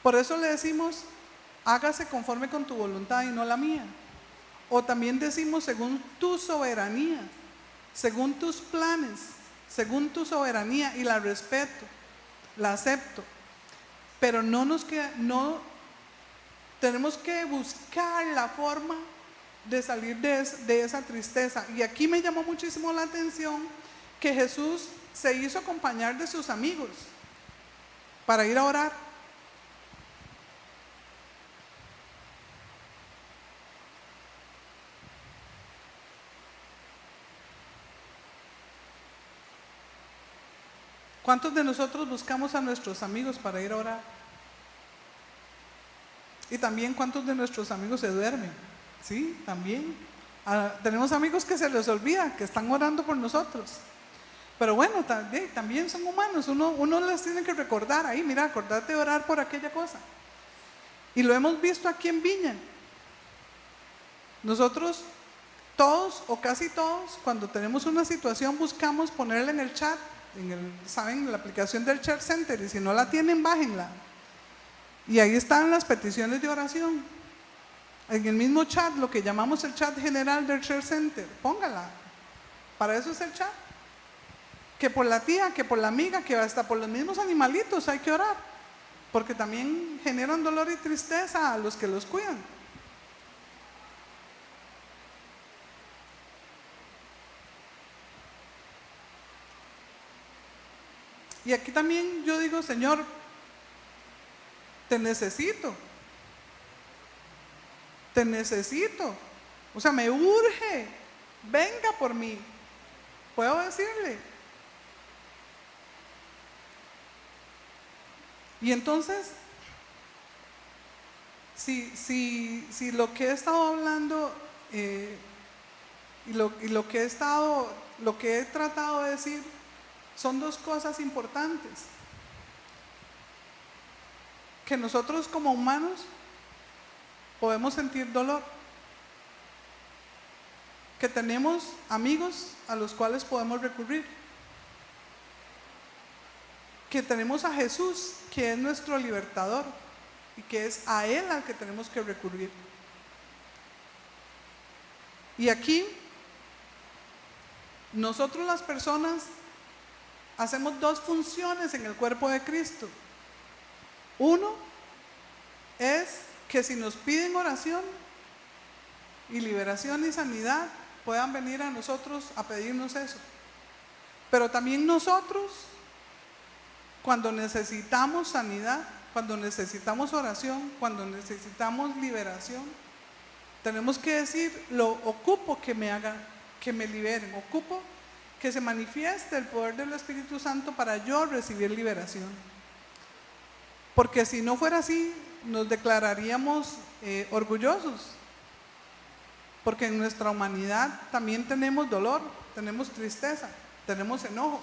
Por eso le decimos: hágase conforme con tu voluntad y no la mía. O también decimos: según tu soberanía, según tus planes, según tu soberanía, y la respeto, la acepto. Pero no tenemos que buscar la forma de salir de esa tristeza. Y aquí me llamó muchísimo la atención que Jesús se hizo acompañar de sus amigos para ir a orar. ¿Cuántos de nosotros buscamos a nuestros amigos para ir a orar? Y también, ¿cuántos de nuestros amigos se duermen? Sí, también. Tenemos amigos que se les olvida que están orando por nosotros. Pero bueno, también son humanos. Uno les tiene que recordar: ahí, mira, acordate de orar por aquella cosa. Y lo hemos visto aquí en Viña. Nosotros, todos o casi todos, cuando tenemos una situación, buscamos ponerla en el chat. ¿Saben? La aplicación del Church Center. Y si no la tienen, bájenla. Y ahí están las peticiones de oración. En el mismo chat, lo que llamamos el chat general del Church Center, póngala. Para eso es el chat. Que por la tía, que por la amiga, que hasta por los mismos animalitos hay que orar, porque también generan dolor y tristeza a los que los cuidan. Y aquí también yo digo: Señor, te necesito, te necesito. O sea, me urge, venga por mí. ¿Puedo decirle? Y entonces, si lo que he estado hablando y lo que he tratado de decir son dos cosas importantes, que nosotros como humanos podemos sentir dolor, que tenemos amigos a los cuales podemos recurrir, que tenemos a Jesús, que es nuestro libertador, y que es a Él al que tenemos que recurrir. Y aquí, nosotros las personas hacemos dos funciones en el cuerpo de Cristo. Uno es que si nos piden oración y liberación y sanidad, puedan venir a nosotros a pedirnos eso. Pero también nosotros, cuando necesitamos sanidad, cuando necesitamos oración, cuando necesitamos liberación, tenemos que decir, lo ocupo que me hagan, que me liberen, ocupo que se manifieste el poder del Espíritu Santo para yo recibir liberación. Porque si no fuera así, nos declararíamos orgullosos. Porque en nuestra humanidad también tenemos dolor, tenemos tristeza, tenemos enojo.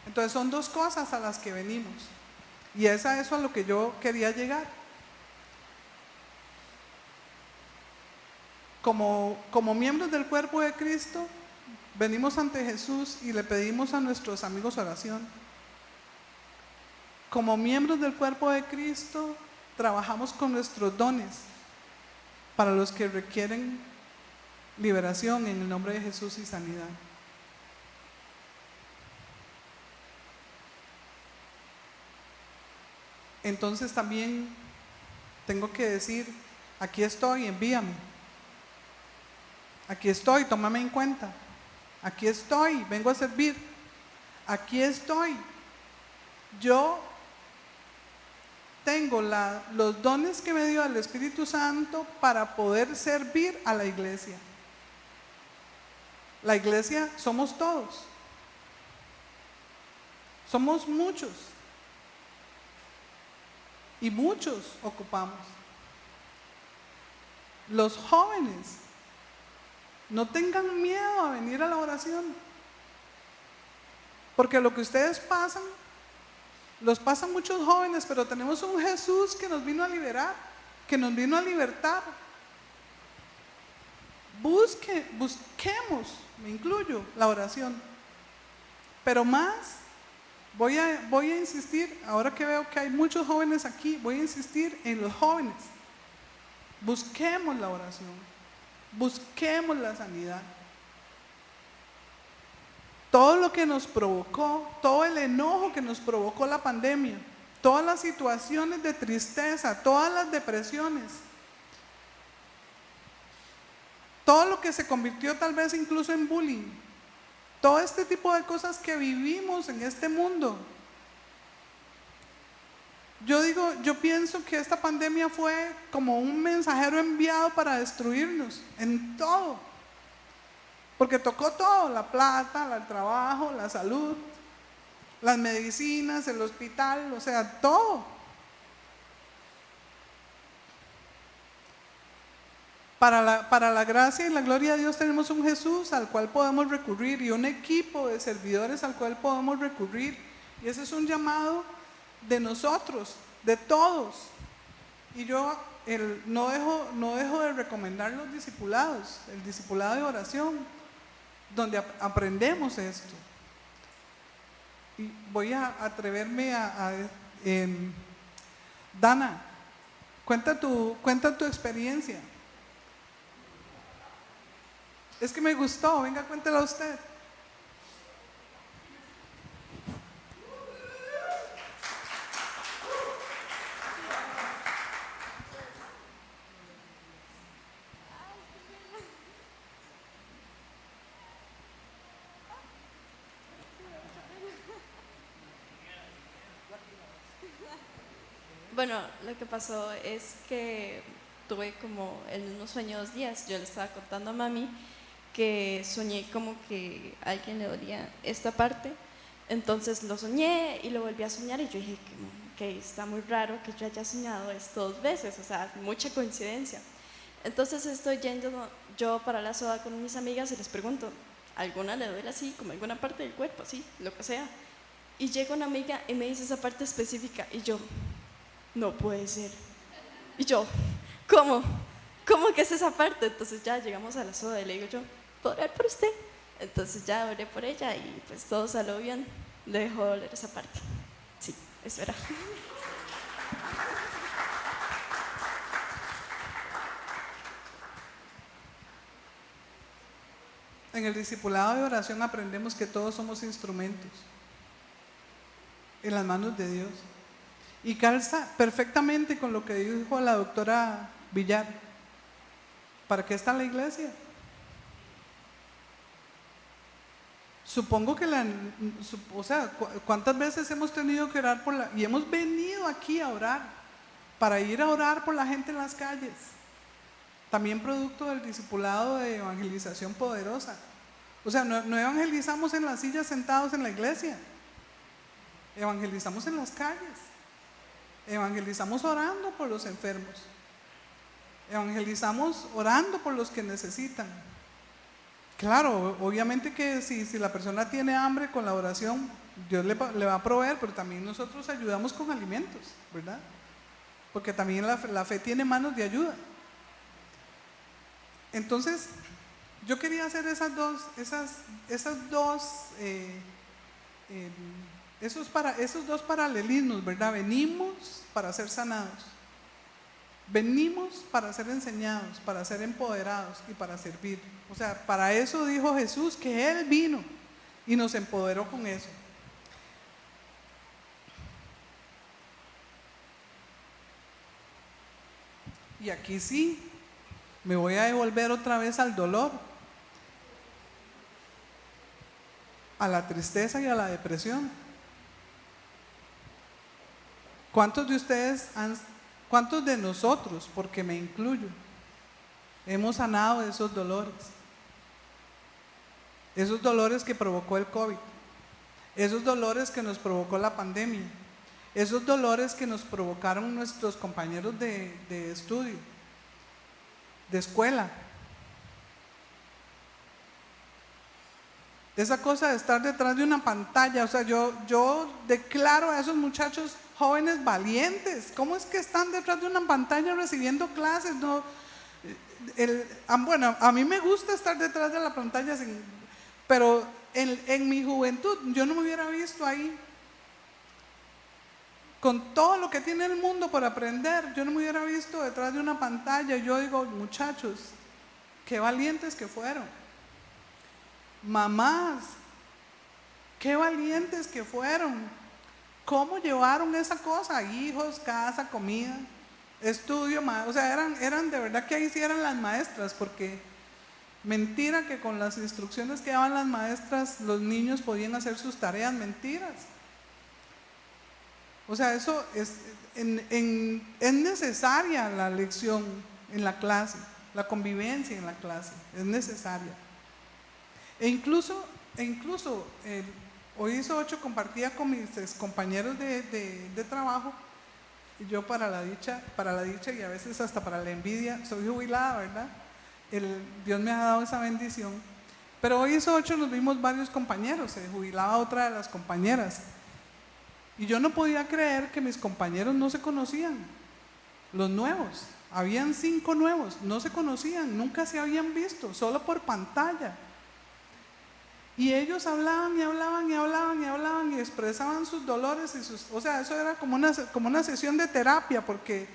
Entonces son dos cosas a las que venimos. Y es a eso a lo que yo quería llegar. Como miembros del cuerpo de Cristo, venimos ante Jesús y le pedimos a nuestros amigos oración. Como miembros del cuerpo de Cristo, trabajamos con nuestros dones para los que requieren liberación en el nombre de Jesús y sanidad. Entonces también tengo que decir, aquí estoy, envíame. Aquí estoy, tómame en cuenta. Aquí estoy, vengo a servir. Aquí estoy. Yo tengo los dones que me dio el Espíritu Santo para poder servir a la iglesia. La iglesia somos todos. Somos muchos. Y muchos ocupamos. Los jóvenes, no tengan miedo a venir a la oración. Porque lo que ustedes pasan, los pasan muchos jóvenes, pero tenemos un Jesús que nos vino a liberar, que nos vino a libertar. Busquemos, me incluyo, la oración. Pero más, voy a insistir, ahora que veo que hay muchos jóvenes aquí, voy a insistir en los jóvenes. Busquemos la oración, busquemos la sanidad. Todo lo que nos provocó, todo el enojo que nos provocó la pandemia, todas las situaciones de tristeza, todas las depresiones, todo lo que se convirtió tal vez incluso en bullying, todo este tipo de cosas que vivimos en este mundo. Yo pienso que esta pandemia fue como un mensajero enviado para destruirnos en todo. Porque tocó todo, la plata, el trabajo, la salud, las medicinas, el hospital, o sea, todo. Para la gracia y la gloria de Dios tenemos un Jesús al cual podemos recurrir y un equipo de servidores al cual podemos recurrir. Y ese es un llamado de nosotros, de todos. Y yo no dejo de recomendar los discipulados, el discipulado de oración, donde aprendemos esto. Y voy a atreverme Dana, cuenta tu experiencia. Es que me gustó, venga, cuéntela usted. Bueno, lo que pasó es que tuve como el mismo sueño 2 días. Yo le estaba contando a mami que soñé como que a alguien le dolía esta parte. Entonces lo soñé y lo volví a soñar y yo dije que está muy raro que yo haya soñado esto 2 veces, o sea, mucha coincidencia. Entonces estoy yendo yo para la soda con mis amigas y les pregunto, ¿alguna le duele así, como alguna parte del cuerpo, así, lo que sea? Y llega una amiga y me dice esa parte específica y yo, no puede ser. Y yo, ¿cómo? ¿Cómo que es esa parte? Entonces ya llegamos a la soda y le digo yo, ¿puedo orar por usted? Entonces ya oré por ella y pues todo salió bien. Le dejó doler esa parte. Sí, eso era. En el discipulado de oración aprendemos que todos somos instrumentos en las manos de Dios. Y calza perfectamente con lo que dijo la doctora Villar. ¿Para qué está la iglesia? Supongo que o sea, ¿cuántas veces hemos tenido que orar y hemos venido aquí a orar, para ir a orar por la gente en las calles? También producto del discipulado de evangelización poderosa. O sea, no evangelizamos en las sillas sentados en la iglesia, evangelizamos en las calles, evangelizamos orando por los enfermos, evangelizamos orando por los que necesitan. Claro, obviamente que si la persona tiene hambre, con la oración Dios le va a proveer, pero también nosotros ayudamos con alimentos, ¿verdad? Porque también la fe tiene manos de ayuda. Entonces, yo quería hacer esos dos paralelismos, ¿verdad? Venimos para ser sanados, venimos para ser enseñados, para ser empoderados y para servir. O sea, para eso dijo Jesús, que Él vino y nos empoderó con eso. Y aquí sí, me voy a devolver otra vez al dolor, a la tristeza y a la depresión. ¿Cuántos de nosotros, porque me incluyo, hemos sanado de esos dolores? Esos dolores que provocó el COVID, esos dolores que nos provocó la pandemia, esos dolores que nos provocaron nuestros compañeros de estudio, de escuela. Esa cosa de estar detrás de una pantalla, o sea, yo declaro a esos muchachos jóvenes valientes. ¿Cómo es que están detrás de una pantalla recibiendo clases? No, bueno, a mí me gusta estar detrás de la pantalla, pero en mi juventud yo no me hubiera visto ahí. Con todo lo que tiene el mundo por aprender, yo no me hubiera visto detrás de una pantalla. Yo digo, muchachos, qué valientes que fueron. Mamás, qué valientes que fueron. ¿Cómo llevaron esa cosa? Hijos, casa, comida, estudio, o sea, eran de verdad que ahí sí eran las maestras, porque mentira que con las instrucciones que daban las maestras los niños podían hacer sus tareas, mentiras. O sea, eso es necesaria la lección en la clase, la convivencia en la clase, es necesaria. E incluso hoy 8 compartía con mis compañeros de trabajo, y yo para la dicha y a veces hasta para la envidia, soy jubilada, ¿verdad? Dios me ha dado esa bendición. Pero hoy 8 nos vimos varios compañeros, se jubilaba otra de las compañeras. Y yo no podía creer que mis compañeros no se conocían, los nuevos. Habían 5 nuevos, no se conocían, nunca se habían visto, solo por pantalla. Y ellos hablaban y hablaban y hablaban y hablaban y expresaban sus dolores o sea, eso era como una sesión de terapia, porque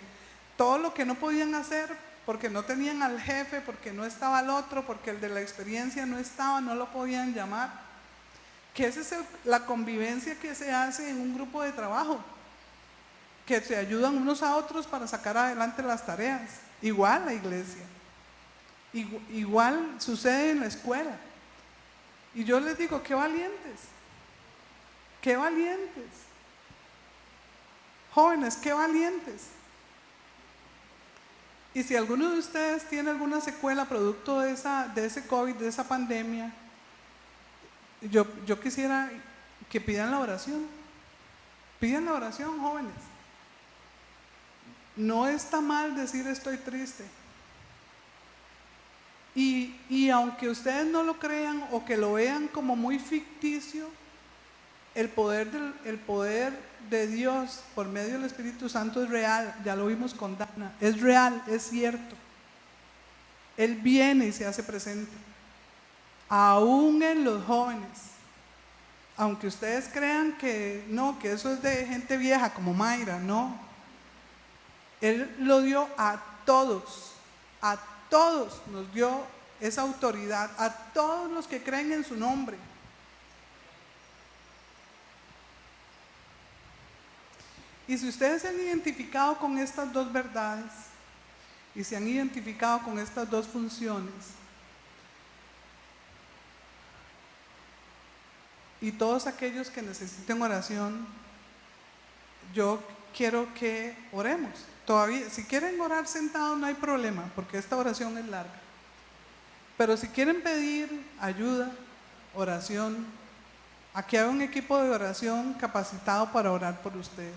todo lo que no podían hacer, porque no tenían al jefe, porque no estaba el otro, porque el de la experiencia no estaba, no lo podían llamar. Que esa es la convivencia que se hace en un grupo de trabajo, que se ayudan unos a otros para sacar adelante las tareas. Igual la iglesia, igual sucede en la escuela. Y yo les digo, qué valientes, qué valientes. Jóvenes, qué valientes. Y si alguno de ustedes tiene alguna secuela producto de ese COVID, de esa pandemia, yo quisiera que pidan la oración. Pidan la oración, jóvenes. No está mal decir estoy triste. Y aunque ustedes no lo crean o que lo vean como muy ficticio, el poder de Dios por medio del Espíritu Santo es real. Ya lo vimos con Dana, es real, es cierto. Él viene y se hace presente, aún en los jóvenes. Aunque ustedes crean que no, que eso es de gente vieja como Mayra, no. Él lo dio a todos nos dio esa autoridad, a todos los que creen en su nombre. Y si ustedes se han identificado con estas dos verdades y se han identificado con estas dos funciones, y todos aquellos que necesiten oración, yo quiero que oremos. Todavía, si quieren orar sentados no hay problema, porque esta oración es larga. Pero si quieren pedir ayuda, oración, aquí hay un equipo de oración capacitado para orar por ustedes.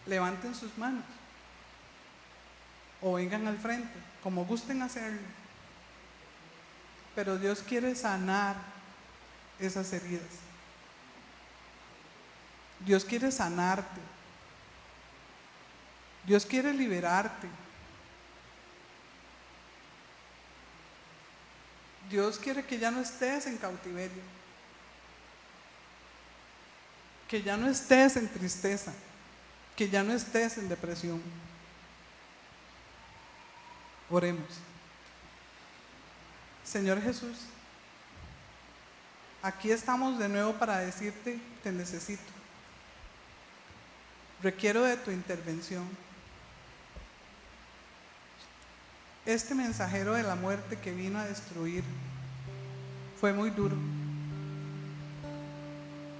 Levanten sus manos o vengan al frente, como gusten hacerlo. Pero Dios quiere sanar esas heridas. Dios quiere sanarte. Dios quiere liberarte. Dios quiere que ya no estés en cautiverio, que ya no estés en tristeza, que ya no estés en depresión. Oremos. Señor Jesús, aquí estamos de nuevo para decirte, te necesito. Requiero de tu intervención. Este mensajero de la muerte que vino a destruir fue muy duro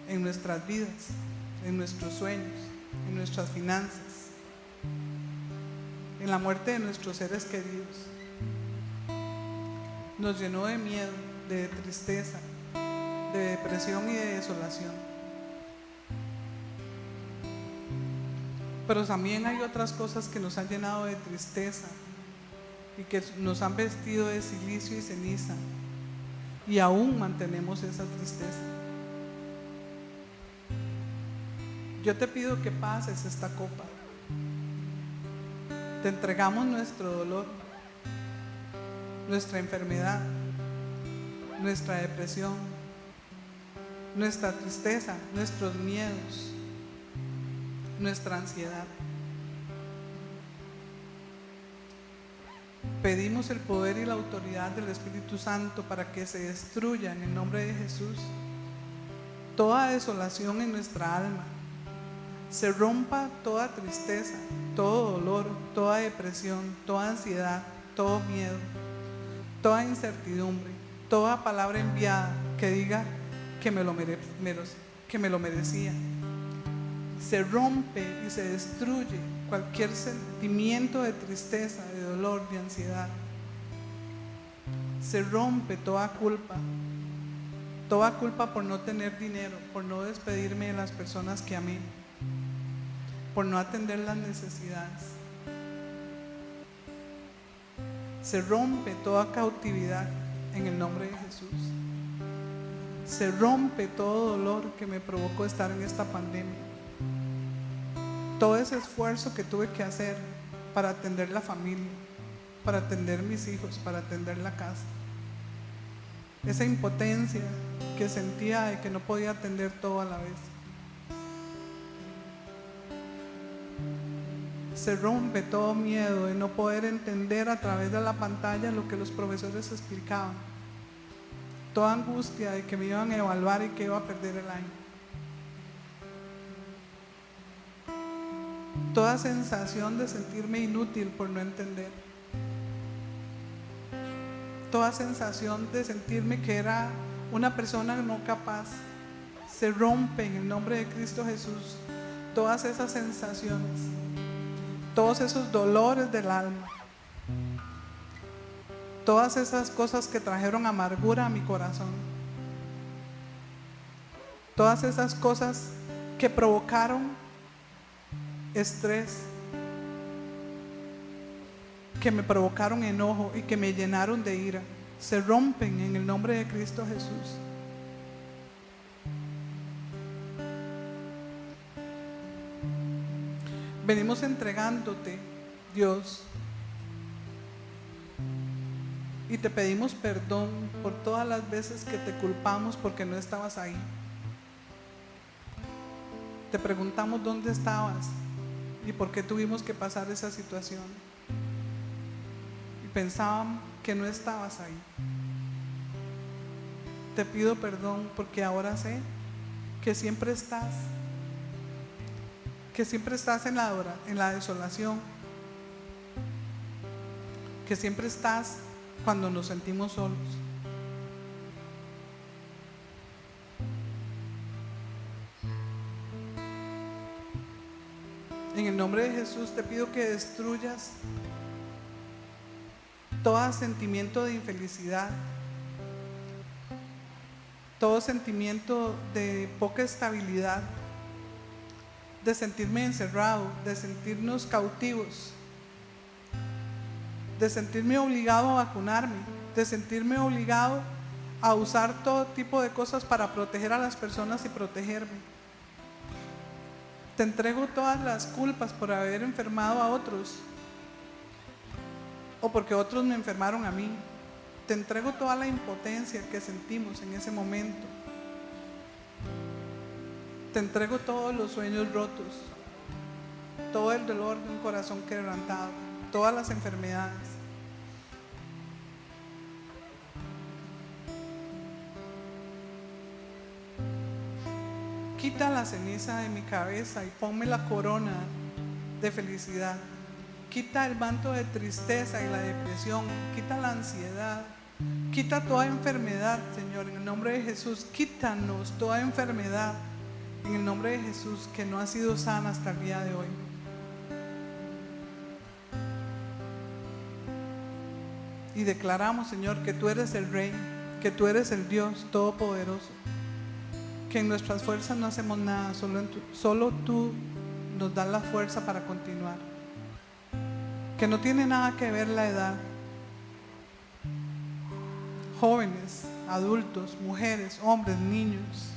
en nuestras vidas, en nuestros sueños, en nuestras finanzas, en la muerte de nuestros seres queridos. Nos llenó de miedo, de tristeza, de depresión y de desolación. Pero también hay otras cosas que nos han llenado de tristeza y que nos han vestido de silicio y ceniza, y aún mantenemos esa tristeza. Yo te pido que pases esta copa. Te entregamos nuestro dolor, nuestra enfermedad, nuestra depresión, nuestra tristeza, nuestros miedos, nuestra ansiedad. Pedimos el poder y la autoridad del Espíritu Santo para que se destruya en el nombre de Jesús toda desolación en nuestra alma, se rompa toda tristeza, todo dolor, toda depresión, toda ansiedad, todo miedo, toda incertidumbre, toda palabra enviada que diga que me lo merecía. Se rompe y se destruye cualquier sentimiento de tristeza, de dolor, de ansiedad. Se rompe toda culpa por no tener dinero, por no despedirme de las personas que amé, por no atender las necesidades. Se rompe toda cautividad en el nombre de Jesús. Se rompe todo dolor que me provocó estar en esta pandemia. Todo ese esfuerzo que tuve que hacer para atender la familia, para atender mis hijos, para atender la casa. Esa impotencia que sentía de que no podía atender todo a la vez. Se rompe todo miedo de no poder entender a través de la pantalla lo que los profesores explicaban. Toda angustia de que me iban a evaluar y que iba a perder el año. Toda sensación de sentirme inútil por no entender. Toda sensación de sentirme que era una persona no capaz, se rompe en el nombre de Cristo Jesús todas esas sensaciones, todos esos dolores del alma, todas esas cosas que trajeron amargura a mi corazón, todas esas cosas que provocaron estrés, que me provocaron enojo y que me llenaron de ira, se rompen en el nombre de Cristo Jesús. Venimos entregándote, Dios, y te pedimos perdón por todas las veces que te culpamos porque no estabas ahí. Te preguntamos dónde estabas y por qué tuvimos que pasar esa situación. Y pensábamos que no estabas ahí. Te pido perdón porque ahora sé que siempre estás, en la desolación, que siempre estás cuando nos sentimos solos. En el nombre de Jesús te pido que destruyas todo sentimiento de infelicidad, todo sentimiento de poca estabilidad, de sentirme encerrado, de sentirnos cautivos, de sentirme obligado a vacunarme, de sentirme obligado a usar todo tipo de cosas para proteger a las personas y protegerme. Te entrego todas las culpas por haber enfermado a otros o porque otros me enfermaron a mí. Te entrego toda la impotencia que sentimos en ese momento. Te entrego todos los sueños rotos, todo el dolor de un corazón quebrantado, todas las enfermedades. Quita la ceniza de mi cabeza y ponme la corona de felicidad. Quita el manto de tristeza y la depresión. Quita la ansiedad. Quita toda enfermedad, Señor, en el nombre de Jesús. Quítanos toda enfermedad en el nombre de Jesús que no ha sido sana hasta el día de hoy. Y declaramos, Señor, que tú eres el Rey, que tú eres el Dios Todopoderoso, que en nuestras fuerzas no hacemos nada, solo tú nos das la fuerza para continuar, que no tiene nada que ver la edad. Jóvenes, adultos, mujeres, hombres, niños,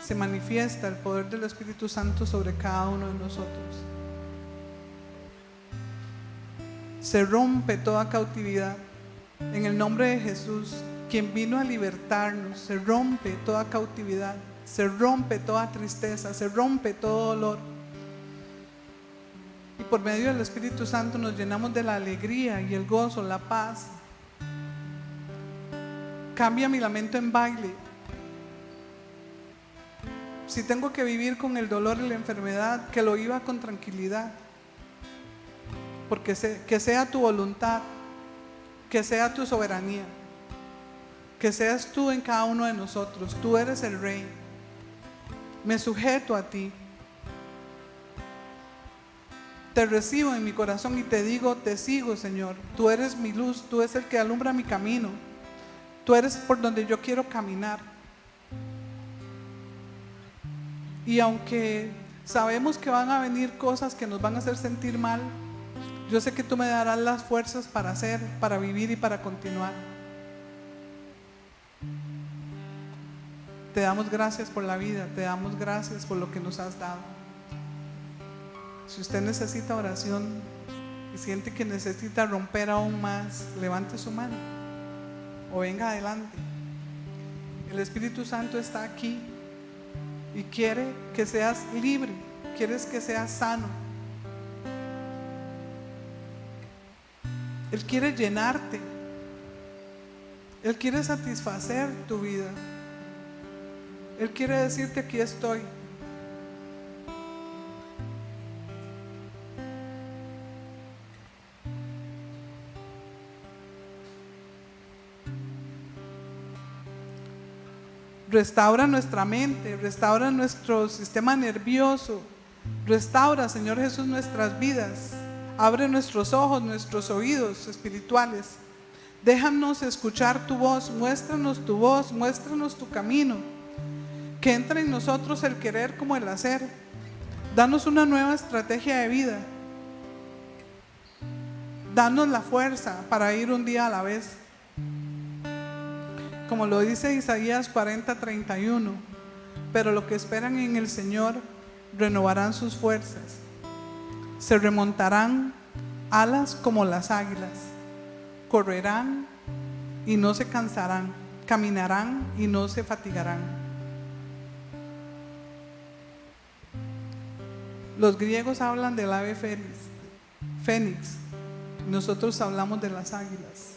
se manifiesta el poder del Espíritu Santo sobre cada uno de nosotros. Se rompe toda cautividad en el nombre de Jesús, quien vino a libertarnos. Se rompe toda cautividad, se rompe toda tristeza, se rompe todo dolor, y por medio del Espíritu Santo nos llenamos de la alegría y el gozo, la paz. Cambia mi lamento en baile. Si tengo que vivir con el dolor y la enfermedad, que lo viva con tranquilidad, porque que sea tu voluntad, que sea tu soberanía, que seas tú en cada uno de nosotros. Tú eres el Rey. Me sujeto a ti. Te recibo en mi corazón y te digo, te sigo, Señor. Tú eres mi luz, tú eres el que alumbra mi camino. Tú eres por donde yo quiero caminar. Y aunque sabemos que van a venir cosas que nos van a hacer sentir mal, yo sé que tú me darás las fuerzas para hacer, para vivir y para continuar. Te damos gracias por la vida, te damos gracias por lo que nos has dado. Si usted necesita oración y siente que necesita romper aún más, levante su mano o venga adelante. El Espíritu Santo está aquí y quiere que seas libre, quieres que seas sano. Él quiere llenarte, Él quiere satisfacer tu vida. Él quiere decirte: aquí estoy. Restaura nuestra mente, restaura nuestro sistema nervioso. Restaura, Señor Jesús, nuestras vidas. Abre nuestros ojos, nuestros oídos espirituales. Déjanos escuchar tu voz, muéstranos tu camino. Que entre en nosotros el querer como el hacer. Danos una nueva estrategia de vida. Danos la fuerza para ir un día a la vez. Como lo dice Isaías 40:31, pero los que esperan en el Señor renovarán sus fuerzas. Se remontarán alas como las águilas. Correrán y no se cansarán. Caminarán y no se fatigarán. Los griegos hablan del ave fénix. Nosotros hablamos de las águilas.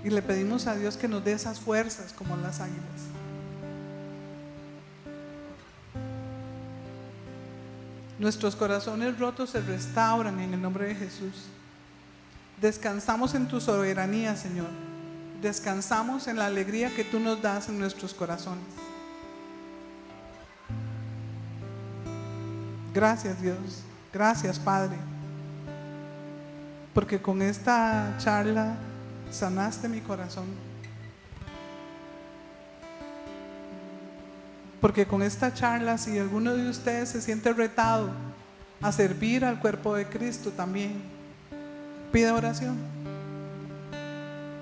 Y le pedimos a Dios que nos dé esas fuerzas como las águilas. Nuestros corazones rotos se restauran en el nombre de Jesús. Descansamos en tu soberanía, Señor. Descansamos en la alegría que tú nos das en nuestros corazones. Gracias, Dios. Gracias, Padre. Porque con esta charla sanaste mi corazón. Porque con esta charla, si alguno de ustedes se siente retado a servir al cuerpo de Cristo también, pida oración.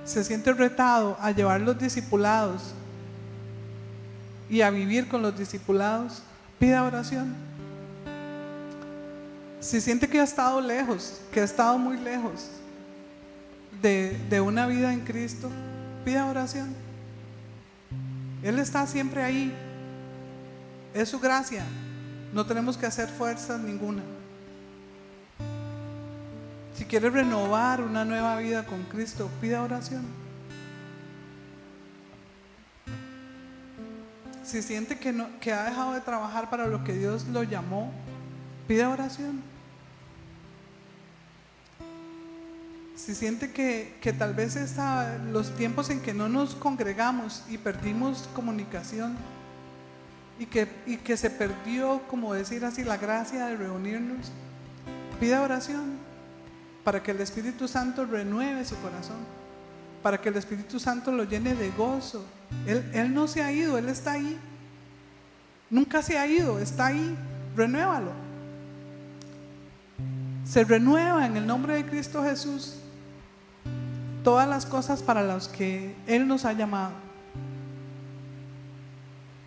Se siente retado a llevar los discipulados y a vivir con los discipulados, pida oración. Si siente que ha estado lejos, que ha estado muy lejos de una vida en Cristo, pida oración. Él está siempre ahí. Es su gracia. No tenemos que hacer fuerzas ninguna. Si quiere renovar una nueva vida con Cristo, pida oración. Si siente que ha dejado de trabajar para lo que Dios lo llamó, pida oración. Si siente que tal vez los tiempos en que no nos congregamos y perdimos comunicación y que se perdió, como decir así, la gracia de reunirnos, pida oración para que el Espíritu Santo renueve su corazón, para que el Espíritu Santo lo llene de gozo. Él no se ha ido, Él está ahí. Nunca se ha ido, está ahí. Renuévalo. Se renueva en el nombre de Cristo Jesús todas las cosas para las que Él nos ha llamado.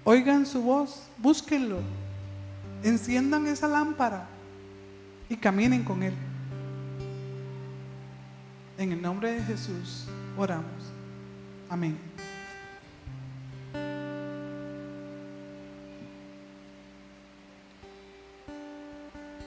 Oigan su voz, búsquenlo, enciendan esa lámpara y caminen con Él. En el nombre de Jesús oramos. Amén.